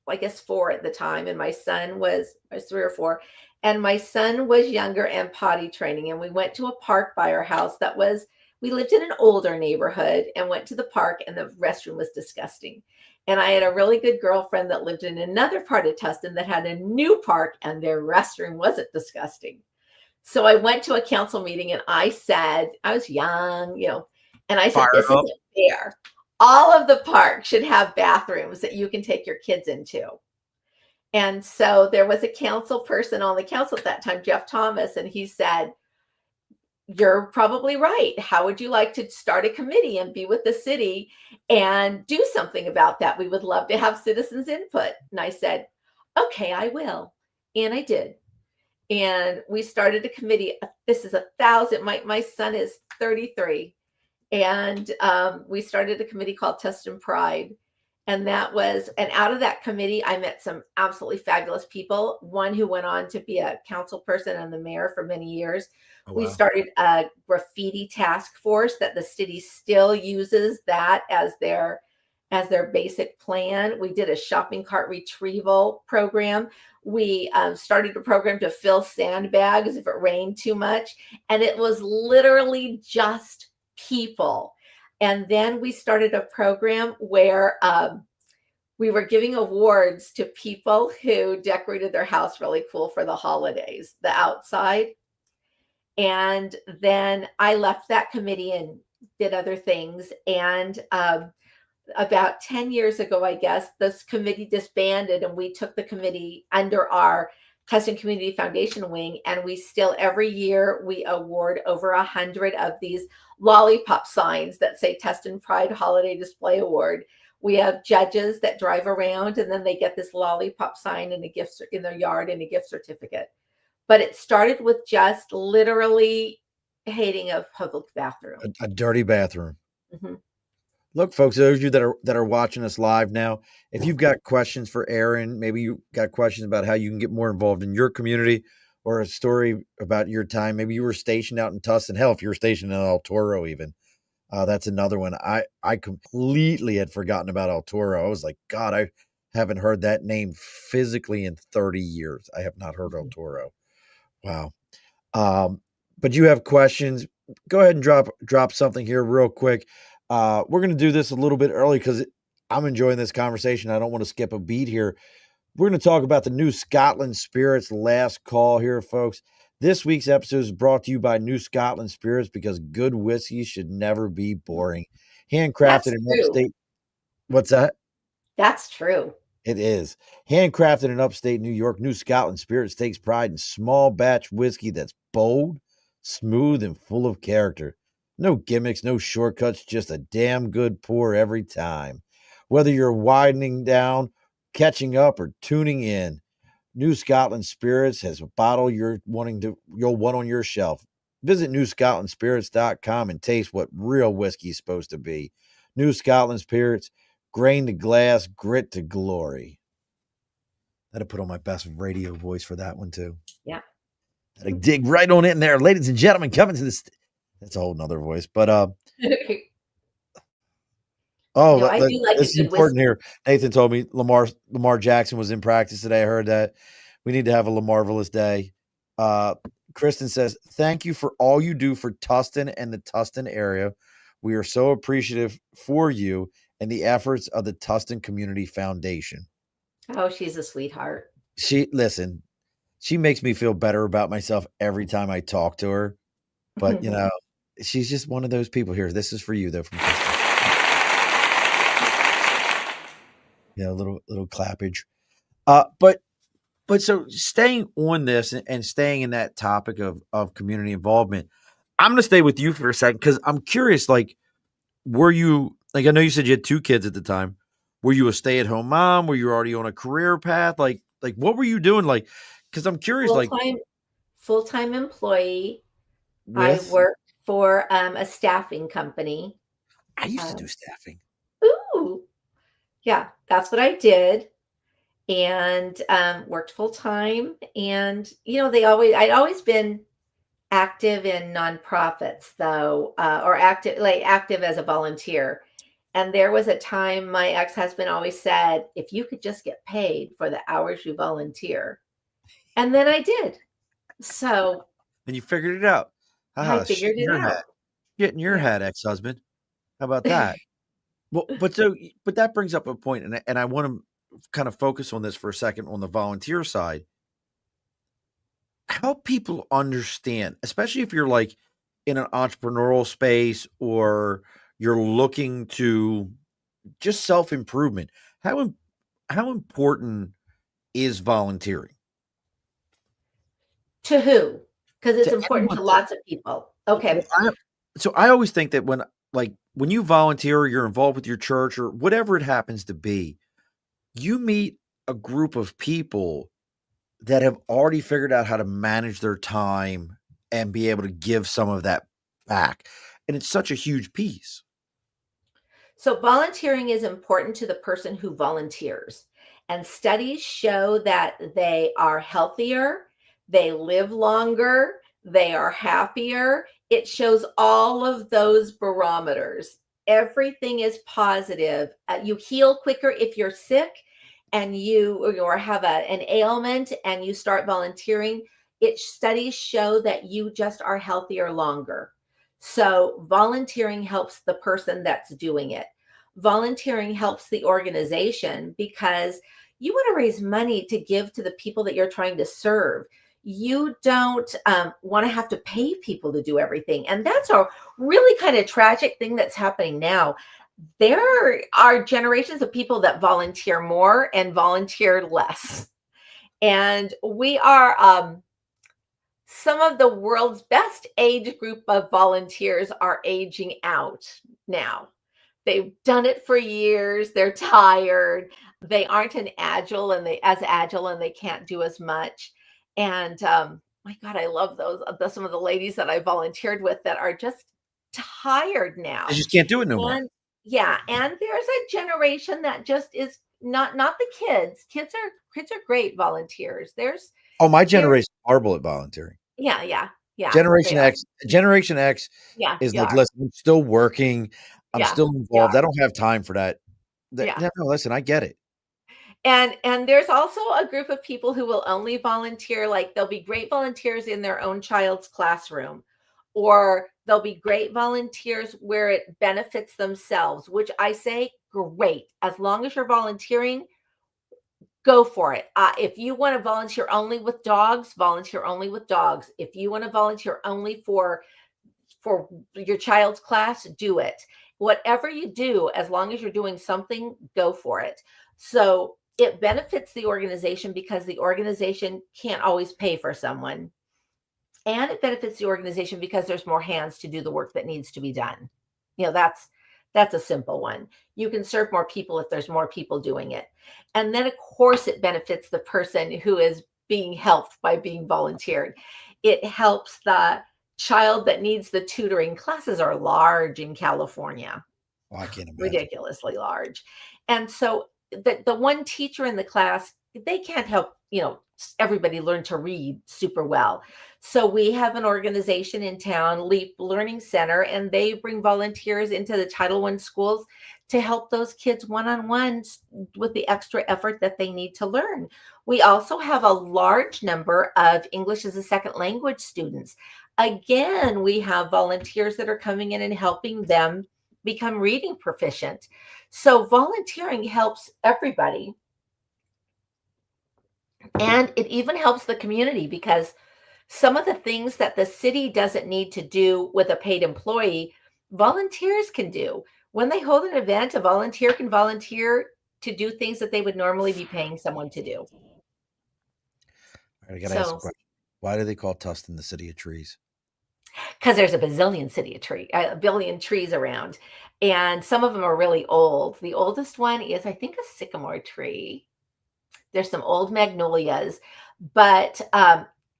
Speaker 2: I guess, 4 at the time, and my son was 3 or 4, and my son was younger and potty training, and we went to a park by our house we lived in an older neighborhood and went to the park, and the restroom was disgusting. And I had a really good girlfriend that lived in another part of Tustin that had a new park, and their restroom wasn't disgusting. So I went to a council meeting and I said, I was young, and I said,
Speaker 1: Fired
Speaker 2: this
Speaker 1: up.
Speaker 2: isn't fair. All of the parks should have bathrooms that you can take your kids into. And so there was a council person on the council at that time, Jeff Thomas, and he said, you're probably right. How would you like to start a committee and be with the city and do something about that? We would love to have citizens input. And I said, okay, I will. And I did. And we started a committee. This is 1,000. My son is 33. And we started a committee called Tustin Pride. And out of that committee, I met some absolutely fabulous people. One who went on to be a council person and the mayor for many years.
Speaker 1: Oh,
Speaker 2: We
Speaker 1: wow.
Speaker 2: started a graffiti task force that the city still uses that as their basic plan. We did a shopping cart retrieval program. We started a program to fill sandbags if it rained too much. And it was literally just people. And then we started a program where we were giving awards to people who decorated their house really cool for the holidays, the outside. And then I left that committee and did other things. And about 10 years ago, I guess, this committee disbanded and we took the committee under our Tustin Community Foundation wing. And we still, every year, we award over 100 of these lollipop signs that say Tustin Pride Holiday Display Award. We have judges that drive around and then they get this lollipop sign and a gift in their yard and a gift certificate. But it started with just literally hating a public bathroom.
Speaker 1: A dirty bathroom.
Speaker 2: Mm-hmm.
Speaker 1: Look, folks, those of you that are watching us live now, if you've got questions for Erin, maybe you got questions about how you can get more involved in your community or a story about your time. Maybe you were stationed out in Tustin. Hell, if you were stationed in El Toro even, that's another one. I completely had forgotten about El Toro. I was like, God, I haven't heard that name physically in 30 years. I have not heard El Toro. Wow. But you have questions, go ahead and drop something here real quick. We're going to do this a little bit early because I'm enjoying this conversation. I don't want to skip a beat here. We're going to talk about the New Scotland Spirits last call here, folks. This week's episode is brought to you by New Scotland Spirits because good whiskey should never be boring. Handcrafted in upstate. What's that?
Speaker 2: That's true.
Speaker 1: It is. Handcrafted in upstate New York, New Scotland Spirits takes pride in small batch whiskey that's bold, smooth, and full of character. No gimmicks, no shortcuts, just a damn good pour every time. Whether you're widening down, catching up, or tuning in, New Scotland Spirits has a bottle you'll want on your shelf. Visit newscotlandspirits.com and taste what real whiskey is supposed to be. New Scotland Spirits, grain to glass, grit to glory. I had to put on my best radio voice for that one too.
Speaker 2: Yeah.
Speaker 1: I dig right on in there. Ladies and gentlemen, coming to this. That's a whole nother voice. But
Speaker 2: I do like
Speaker 1: it's
Speaker 2: a good
Speaker 1: important
Speaker 2: whiskey.
Speaker 1: here. Nathan told me Lamar Jackson was in practice today. I heard that. We need to have a Lamarvelous day. Kristen says, thank you for all you do for Tustin and the Tustin area. We are so appreciative for you and the efforts of the Tustin Community Foundation.
Speaker 2: Oh, she's a sweetheart.
Speaker 1: She makes me feel better about myself every time I talk to her. But, she's just one of those people here. This is for you, though. From a little clappage. But so staying on this and staying in that topic of community involvement, I'm going to stay with you for a second because I'm curious, like, were you, like, I know you said you had 2 kids at the time. Were you a stay-at-home mom? Were you already on a career path? Like what were you doing? Like, because I'm curious,
Speaker 2: full-time employee. I
Speaker 1: with,
Speaker 2: worked for a staffing company.
Speaker 1: I used to do staffing.
Speaker 2: Ooh, yeah, that's what I did. And worked full time. And I'd always been active in nonprofits, though, or active as a volunteer. And there was a time my ex-husband always said, if you could just get paid for the hours you volunteer. And then I did. So
Speaker 1: And you figured it out.
Speaker 2: I figured it out.
Speaker 1: Get in your head, ex-husband. How about that? Well, but that brings up a point, and I want to kind of focus on this for a second on the volunteer side. Help people understand, especially if you're like in an entrepreneurial space or you're looking to just self improvement. How important is volunteering
Speaker 2: To who? Because it's
Speaker 1: to
Speaker 2: important
Speaker 1: anyone?
Speaker 2: to lots of people. Okay.
Speaker 1: Well, so I always think that when you volunteer, or you're involved with your church or whatever it happens to be, you meet a group of people that have already figured out how to manage their time and be able to give some of that back. And it's such a huge piece.
Speaker 2: So, volunteering is important to the person who volunteers. And studies show that they are healthier, they live longer, they are happier. It shows all of those barometers. Everything is positive. You heal quicker if you're sick and you or have an ailment and you start volunteering. It studies show that you just are healthier longer. So, volunteering helps the person that's doing it. Volunteering helps the organization because you want to raise money to give to the people that you're trying to serve. You don't want to have to pay people to do everything. And that's a really kind of tragic thing that's happening now. There are generations of people that volunteer more and volunteer less. And we are some of the world's best age group of volunteers are aging out now. They've done it for years. They're tired. They aren't as agile and they can't do as much. And my God, I love some of the ladies that I volunteered with that are just tired
Speaker 1: They
Speaker 2: now.
Speaker 1: just can't do it no more.
Speaker 2: And yeah, and there's a generation that just is not the kids. Kids are great volunteers.
Speaker 1: Oh, my
Speaker 2: There's
Speaker 1: generation horrible at volunteering.
Speaker 2: yeah, they
Speaker 1: Generation
Speaker 2: are.
Speaker 1: X, Generation X
Speaker 2: Yeah,
Speaker 1: is
Speaker 2: you
Speaker 1: like,
Speaker 2: are.
Speaker 1: listen, I'm still working, I'm
Speaker 2: Yeah,
Speaker 1: still
Speaker 2: you
Speaker 1: involved. I
Speaker 2: are.
Speaker 1: don't have time for that.
Speaker 2: Yeah.
Speaker 1: No, listen, I get it.
Speaker 2: And there's also a group of people who will only volunteer, like they'll be great volunteers in their own child's classroom, or they'll be great volunteers where it benefits themselves, which I say great. As long as you're volunteering, go for it. If you want to volunteer only with dogs, volunteer only with dogs. If you want to volunteer only for your child's class, do it. Whatever you do, as long as you're doing something, go for it. So it benefits the organization because the organization can't always pay for someone. And it benefits the organization because there's more hands to do the work that needs to be done. That's a simple one. You can serve more people if there's more people doing it. And then of course it benefits the person who is being helped by being volunteered. It helps the child that needs the tutoring. Classes are large in California,
Speaker 1: Oh, I can't imagine.
Speaker 2: ridiculously large. And so the one teacher in the class, they can't help, everybody learn to read super well. So we have an organization in town, Leap Learning Center, and they bring volunteers into the Title I schools to help those kids one-on-one with the extra effort that they need to learn. We also have a large number of English as a second language students. Again, we have volunteers that are coming in and helping them become reading proficient. So volunteering helps everybody. And it even helps the community because some of the things that the city doesn't need to do with a paid employee, volunteers can do. When they hold an event, a volunteer can volunteer to do things that they would normally be paying someone to do.
Speaker 1: I gotta ask a
Speaker 2: So,
Speaker 1: question. Why do they call Tustin the city of trees?
Speaker 2: because there's a billion trees around, and some of them are really old. The oldest one is, I think, a sycamore tree. There's some old magnolias, but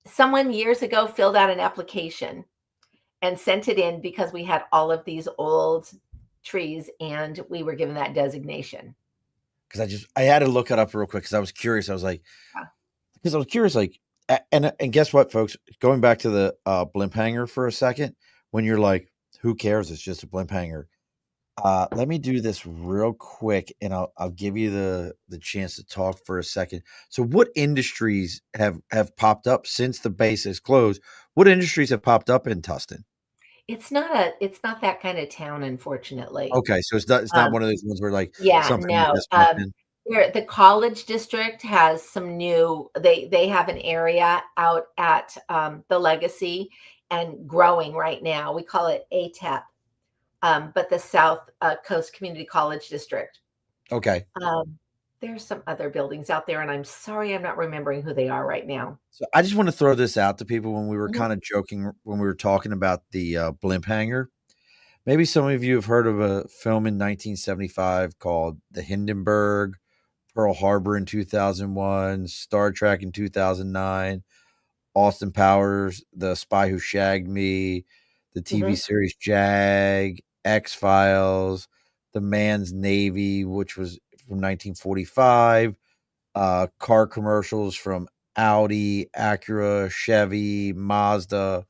Speaker 2: someone years ago filled out an application and sent it in because we had all of these old trees and we were given that designation.
Speaker 1: Because I had to look it up real quick because I was curious. Like, and guess what, folks? Going back to the blimp hanger for a second, when you're like, who cares? It's just a blimp hanger. Let me do this real quick, and I'll give you the chance to talk for a second. So, what industries have popped up since the base is closed? What industries have popped up in Tustin?
Speaker 2: It's not that kind of town, unfortunately.
Speaker 1: Okay, so it's not
Speaker 2: Um,
Speaker 1: one of those ones where, like,
Speaker 2: yeah,
Speaker 1: something like
Speaker 2: no.
Speaker 1: this went in?
Speaker 2: The college district has some new. They have an area out at the Legacy and growing right now. We call it ATEP, but the South Coast Community College District.
Speaker 1: Okay.
Speaker 2: Um, there's some other buildings out there, and I'm sorry I'm not remembering who they are right now.
Speaker 1: So I just wanna throw this out to people when we were
Speaker 2: Mhm,
Speaker 1: kinda joking when we were talking about the, blimp hangar. Maybe some of you have heard of a film in 1975 called The Hindenburg, Pearl Harbor in 2001, Star Trek in 2009, Austin Powers, The Spy Who Shagged Me, the TV
Speaker 2: mhm.
Speaker 1: series Jag, X-Files, The Man's Navy, which was from 1945, car commercials from Audi, Acura, Chevy, Mazda.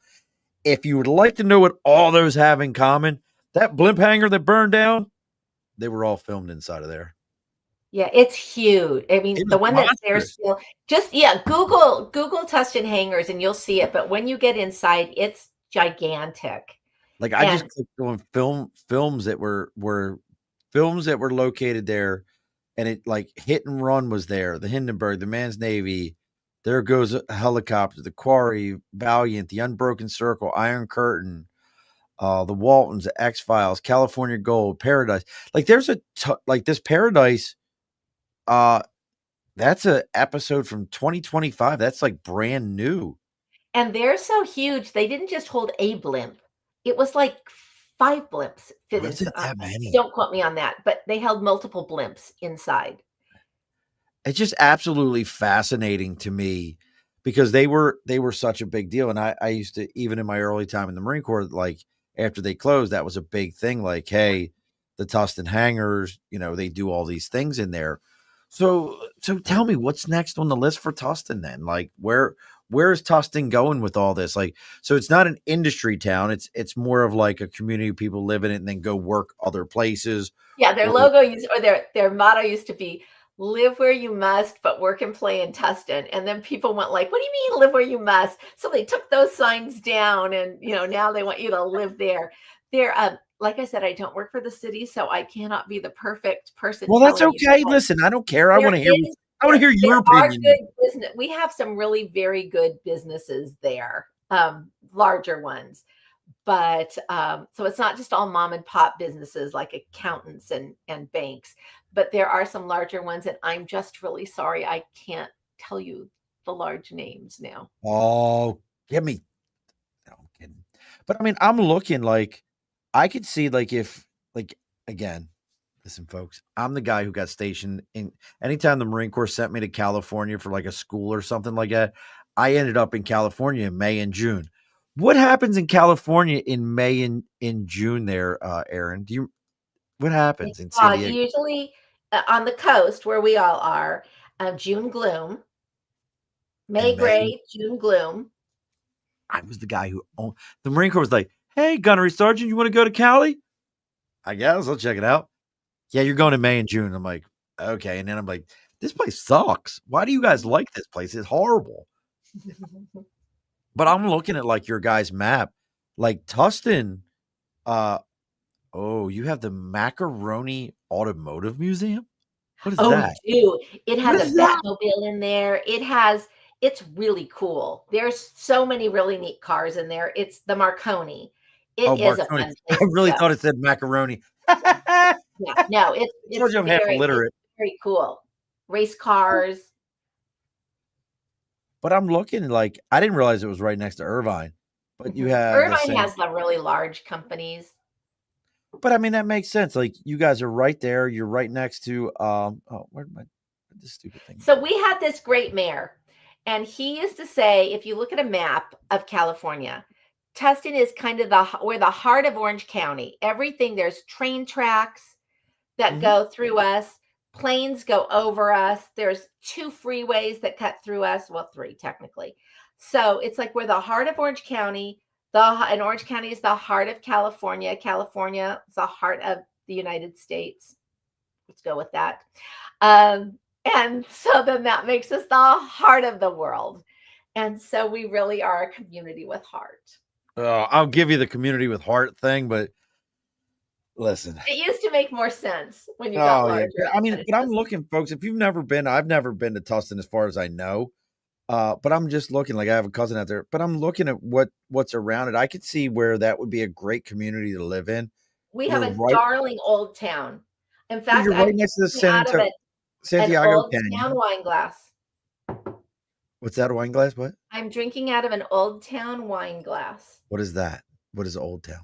Speaker 1: If you would like to know what all those have in common, that blimp hangar that burned down, they were all filmed inside of there.
Speaker 2: Yeah, it's huge. I mean,
Speaker 1: It
Speaker 2: the
Speaker 1: was
Speaker 2: one that's there
Speaker 1: monstrous.
Speaker 2: still just yeah, Google Tustin Hangars and you'll see it, but when you get inside, it's gigantic.
Speaker 1: Like, I just
Speaker 2: And
Speaker 1: clicked on films that were films that were located there, and it, like, Hit and Run was there, The Hindenburg, The Man's Navy, There Goes a Helicopter, The Quarry, Valiant, The Unbroken Circle, Iron Curtain, The Waltons, The X-Files, California Gold, Paradise. Like, there's like, this Paradise, uh, that's a episode from 2025. That's, like, brand new.
Speaker 2: they're so huge, they didn't just hold a blimp. It was like 5 blimps fit
Speaker 1: Was
Speaker 2: ins
Speaker 1: it that many?
Speaker 2: don't quote me on that, but they held multiple blimps inside.
Speaker 1: It's just absolutely fascinating to me because they were such a big deal, and I used to, even in my early time in the Marine Corps, like, after they closed, that was a big thing, like, "Hey, the Tustin Hangars, they do all these things in there." So tell me, what's next on the list for Tustin then? Like, where is Tustin going with all this? Like, so it's not an industry town, it's more of like a community of people live in it and then go work other places,
Speaker 2: Yeah, their
Speaker 1: or
Speaker 2: logo used or their motto used to be, "Live where you must, but work and play in Tustin," and then people went like, "What do you mean live where you must?" So they took those signs down and, now they want you to live there. They're, like I said, I don't work for the city, so I cannot be the perfect person
Speaker 1: well, that's
Speaker 2: telling you,
Speaker 1: okay.
Speaker 2: but
Speaker 1: Listen, I don't care. I
Speaker 2: there
Speaker 1: wanna hear
Speaker 2: is
Speaker 1: I wanna hear your
Speaker 2: there are
Speaker 1: opinion.
Speaker 2: good business. We have some really very good businesses there, larger ones. But so it's not just all mom and pop businesses like accountants and banks, but there are some larger ones, and I'm just really sorry I can't tell you the large names now.
Speaker 1: Oh, give me no, I'm kidding. But, I mean, I'm looking, like, I could see, like, if, like, again, listen, folks, I'm the guy who got stationed in anytime the Marine Corps sent me to California for, like, a school or something like that, I ended up in California in May and June. What happens in California in May and in June there, Erin? What happens in San Diego?
Speaker 2: Usually on the coast where we all are, June gloom,
Speaker 1: In
Speaker 2: May
Speaker 1: May,
Speaker 2: gray, June gloom.
Speaker 1: I was the guy who owned the Marine Corps was like, "Hey, gunnery sergeant, you wanna go to Cali?" "I guess, I'll check it out." "Yeah, you're going in May and June." I'm like, "Okay," and then I'm like, "This place sucks. Why do you guys like this place? It's horrible." But I'm looking at, like, your guys' map, like, Tustin, uh oh, you have the Macaroni Automotive Museum? What is
Speaker 2: Oh, we
Speaker 1: that?
Speaker 2: do. It
Speaker 1: What
Speaker 2: has a
Speaker 1: is that?
Speaker 2: Batmobile in there. It's really cool. There's so many really neat cars in there. It's the Marconi. It
Speaker 1: Oh,
Speaker 2: is a
Speaker 1: Marconi.
Speaker 2: fun
Speaker 1: I
Speaker 2: place to
Speaker 1: really
Speaker 2: go.
Speaker 1: thought it said macaroni.
Speaker 2: Yeah, no,
Speaker 1: Told you I'm half
Speaker 2: it's
Speaker 1: illiterate.
Speaker 2: very cool. Race cars.
Speaker 1: But I'm looking, like, I didn't realize it was right next to Irvine, but you have the
Speaker 2: Irvine
Speaker 1: same.
Speaker 2: has the really large companies.
Speaker 1: But, I mean, that makes sense, like, you guys are right there, you're right next to, oh, where'd this stupid thing
Speaker 2: So
Speaker 1: go?
Speaker 2: we had this great mayor, and he used to say, if you look at a map of California, Tustin is kind of we're the heart of Orange County. Everything there's train tracks that
Speaker 1: Mhm.
Speaker 2: go through us. Planes go over us. There's 2 freeways that cut through us. Well, 3 technically. So it's like we're the heart of Orange County. And Orange County is the heart of California. California is the heart of the United States. Let's go with that. And so then that makes us the heart of the world. And so we really are a community with heart.
Speaker 1: I'll give you the community with heart thing, but listen.
Speaker 2: It used to make more sense when you got
Speaker 1: Oh yeah,
Speaker 2: larger,
Speaker 1: I mean,
Speaker 2: but it
Speaker 1: but I'm
Speaker 2: doesn't.
Speaker 1: looking, folks. If you've never been, I've never been to Tustin as far as I know. But I'm just looking. Like I have a cousin out there, but I'm looking at what's around it. I could see where that would be a great community to live in.
Speaker 2: We have
Speaker 1: You're
Speaker 2: a
Speaker 1: right.
Speaker 2: darling old town. In
Speaker 1: Well,
Speaker 2: fact,
Speaker 1: you're
Speaker 2: I'm
Speaker 1: right next to the
Speaker 2: drinking out of an
Speaker 1: Santiago
Speaker 2: old town
Speaker 1: Canyon.
Speaker 2: wine glass.
Speaker 1: What's that? A wine glass? What?
Speaker 2: I'm drinking out of an old town wine glass.
Speaker 1: What is that? What is Old Town?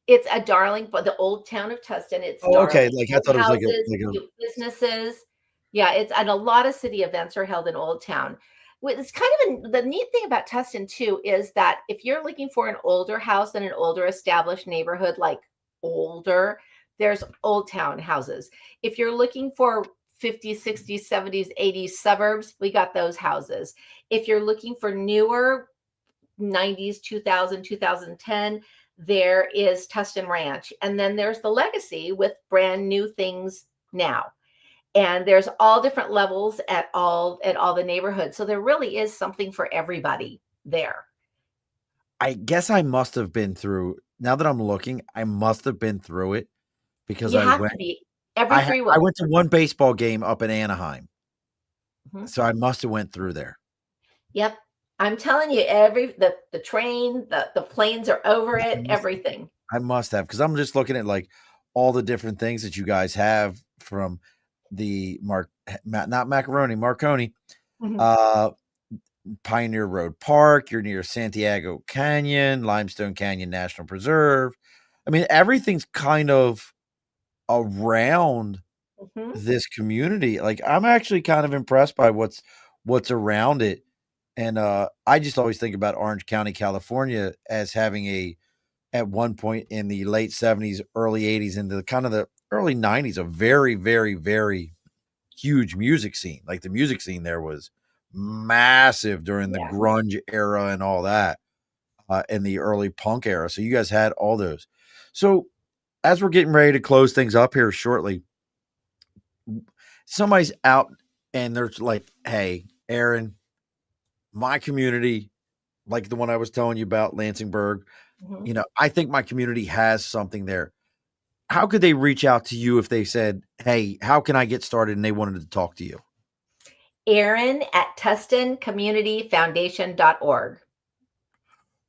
Speaker 2: It's a darling, but the old town of Tustin, it's
Speaker 1: Oh, okay.
Speaker 2: darling.
Speaker 1: Like I
Speaker 2: Old
Speaker 1: thought it was
Speaker 2: houses,
Speaker 1: like a.
Speaker 2: cute businesses. Yeah, it's and a lot of city events are held in Old Town. It's kind of the neat thing about Tustin too is that if you're looking for an older house in an older established neighborhood, like older, there's Old Town houses. If you're looking for 50s, 60s, 70s, 80s suburbs, we got those houses. If you're looking for newer 90s, 2000, 2010, there is Tustin Ranch. And then there's the Legacy with brand new things now. And there's all different levels at all the neighborhoods. So there really is something for everybody there.
Speaker 1: I guess I must have been through. Now that I'm looking, I must have been through it because
Speaker 2: You
Speaker 1: I
Speaker 2: have
Speaker 1: went.
Speaker 2: to be every
Speaker 1: I
Speaker 2: freeway.
Speaker 1: went to one baseball game up in Anaheim,
Speaker 2: Mhm.
Speaker 1: so I must have went through there.
Speaker 2: Yep. I'm telling you, the train, the planes are over
Speaker 1: I
Speaker 2: it,
Speaker 1: must
Speaker 2: everything.
Speaker 1: I must have because I'm just looking at like all the different things that you guys have from the not macaroni, Marconi,
Speaker 2: Mhm.
Speaker 1: uh, Pioneer Road Park. You're near Santiago Canyon, Limestone Canyon National Preserve. I mean, everything's kind of around
Speaker 2: Mhm.
Speaker 1: this community. Like I'm actually kind of impressed by what's around it. And I just always think about Orange County, California as having a at one point in the late 70s, early 80s, into the kind of the early 90s, a very, very, very huge music scene. Like the music scene there was massive during the
Speaker 2: Yeah.
Speaker 1: grunge era and all that, in the early punk era. So you guys had all those. So as we're getting ready to close things up here shortly, somebody's out and there's like, hey, Erin, my community, like the one I was telling you about, Lansingburg,
Speaker 2: Mhm.
Speaker 1: I think my community has something there. How could they reach out to you if they said, hey, how can I get started? And they wanted to talk to you.
Speaker 2: Erin at TustinCommunityFoundation.org.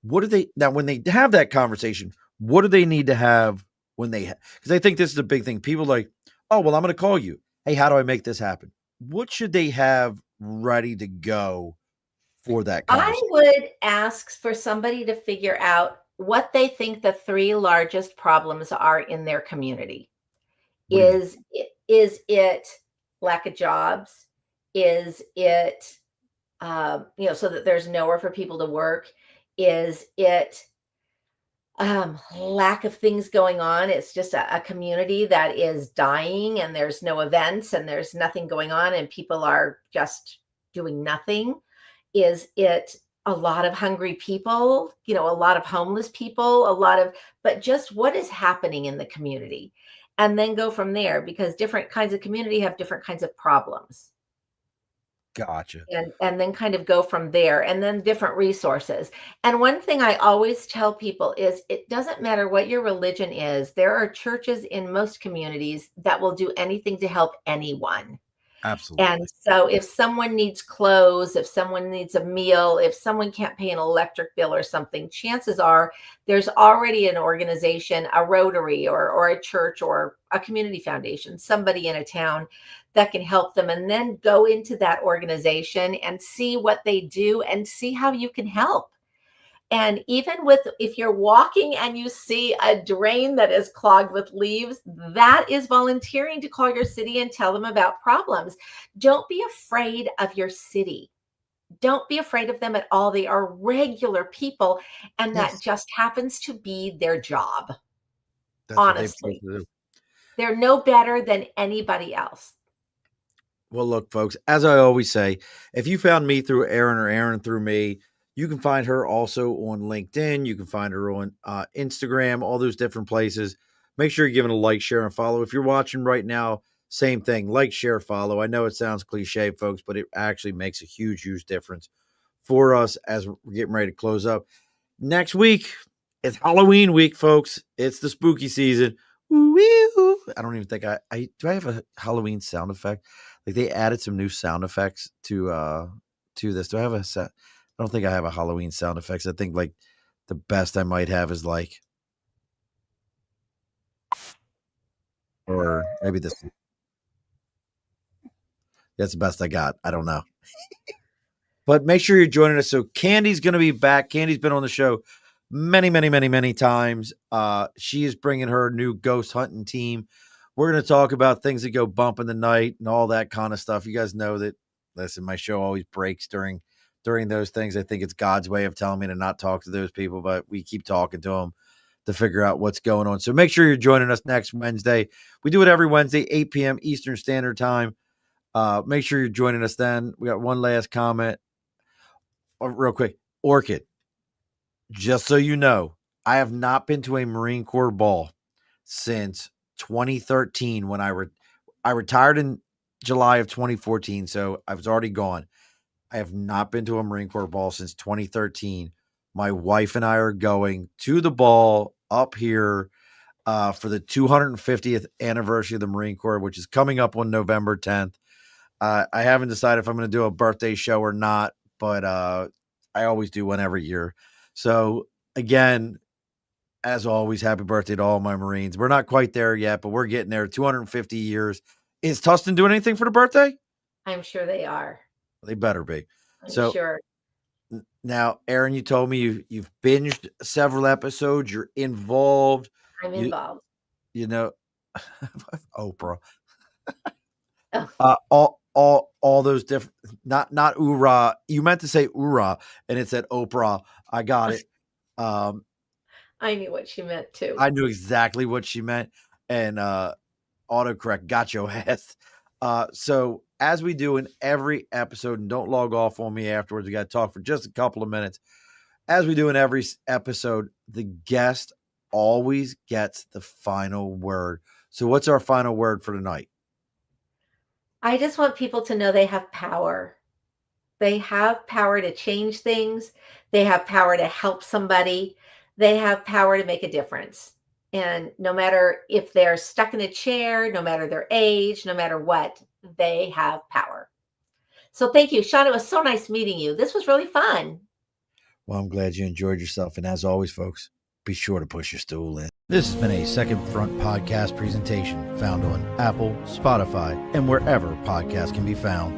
Speaker 1: What do they now when they have that conversation? What do they need to have when because I think this is a big thing. People like, oh, well, I'm going to call you. Hey, how do I make this happen? What should they have ready to go for that
Speaker 2: I
Speaker 1: conversation?
Speaker 2: would ask for somebody to figure out what they think the three largest problems are in their community.
Speaker 1: What do you mean?
Speaker 2: Is it lack of jobs? Is it so that there's nowhere for people to work? Is it lack of things going on? It's just a community that is dying, and there's no events, and there's nothing going on, and people are just doing nothing. Is it a lot of hungry people, a lot of homeless people, but just what is happening in the community? And then go from there because different kinds of community have different kinds of problems.
Speaker 1: Gotcha.
Speaker 2: And then kind of go from there, and then different resources. And one thing I always tell people is it doesn't matter what your religion is, there are churches in most communities that will do anything to help anyone. And
Speaker 1: Absolutely.
Speaker 2: so if someone needs clothes, if someone needs a meal, if someone can't pay an electric bill or something, chances are there's already an organization, a Rotary or a church or a community foundation, somebody in a town that can help them. And then go into that organization and see what they do and see how you can help. And even with if you're walking and you see a drain that is clogged with leaves, that is volunteering to call your city and tell them about problems. Don't be afraid of your city. Don't be afraid of them at all. They are regular people, and that
Speaker 1: Yes.
Speaker 2: just happens to be their job.
Speaker 1: That's what they've supposed
Speaker 2: Honestly,
Speaker 1: to do.
Speaker 2: they're no better than anybody else.
Speaker 1: Well, look, folks, as I always say, if you found me through Erin or Erin through me, you can find her also on LinkedIn. You can find her on Instagram, all those different places. Make sure you're giving a like, share, and follow. If you're watching right now, same thing like, share, follow. I know it sounds cliche, folks, but it actually makes a huge, huge difference for us as we're getting ready to close up. Next week, It's Halloween week, folks. It's the spooky season. Ooh-wee-oo. I don't even think I do. I have a Halloween sound effect. Like they added some new sound effects to this. Do I have a set? I don't think I have a Halloween sound effects. I think like the best I might have is like, or maybe this. That's the best I got. I don't know. But make sure you're joining us. So Candy's going to be back. Candy's been on the show many times. She is bringing her new ghost hunting team. We're going to talk about things that go bump in the night and all that kind of stuff. You guys know that, listen, my show always breaks during those things. I think it's God's way of telling me to not talk to those people, but we keep talking to them to figure out what's going on. So make sure you're joining us next Wednesday. We do it every Wednesday, 8 p.m. Eastern Standard Time. Make sure you're joining us then. We got one last comment. Real quick. Orchid. Just so you know, I have not been to a Marine Corps ball since 2013 when I retired in July of 2014, so I was already gone. I have not been to a Marine Corps ball since 2013. My wife and I are going to the ball up here for the 250th anniversary of the Marine Corps, which is coming up on November 10th. I haven't decided if I'm going to do a birthday show or not, but I always do one every year. So again, as always, happy birthday to all my Marines. We're not quite there yet, but we're getting there. 250 years. Is Tustin doing anything for the birthday?
Speaker 2: I'm sure they are.
Speaker 1: They better be.
Speaker 2: I'm sure.
Speaker 1: Now, Erin, you told me you've binged several episodes. You're involved.
Speaker 2: I'm involved.
Speaker 1: You know, Oprah.
Speaker 2: Oh.
Speaker 1: All those different, not oorah. You meant to say oorah, and it said Oprah. I got it.
Speaker 2: I knew what she meant too.
Speaker 1: I knew exactly what she meant, and autocorrect got your ass. So as we do in every episode, and don't log off on me afterwards. We got to talk for just a couple of minutes. As we do in every episode, the guest always gets the final word. So what's our final word for tonight?
Speaker 2: I just want people to know they have power. They have power to change things. They have power to help somebody. They have power to make a difference. And no matter if they're stuck in a chair, no matter their age, no matter what, they have power. So thank you, Sean. It was so nice meeting you. This was really fun.
Speaker 1: Well, I'm glad you enjoyed yourself. And as always, folks, be sure to push your stool in. This has been a Second Front podcast presentation found on Apple, Spotify, and wherever podcasts can be found.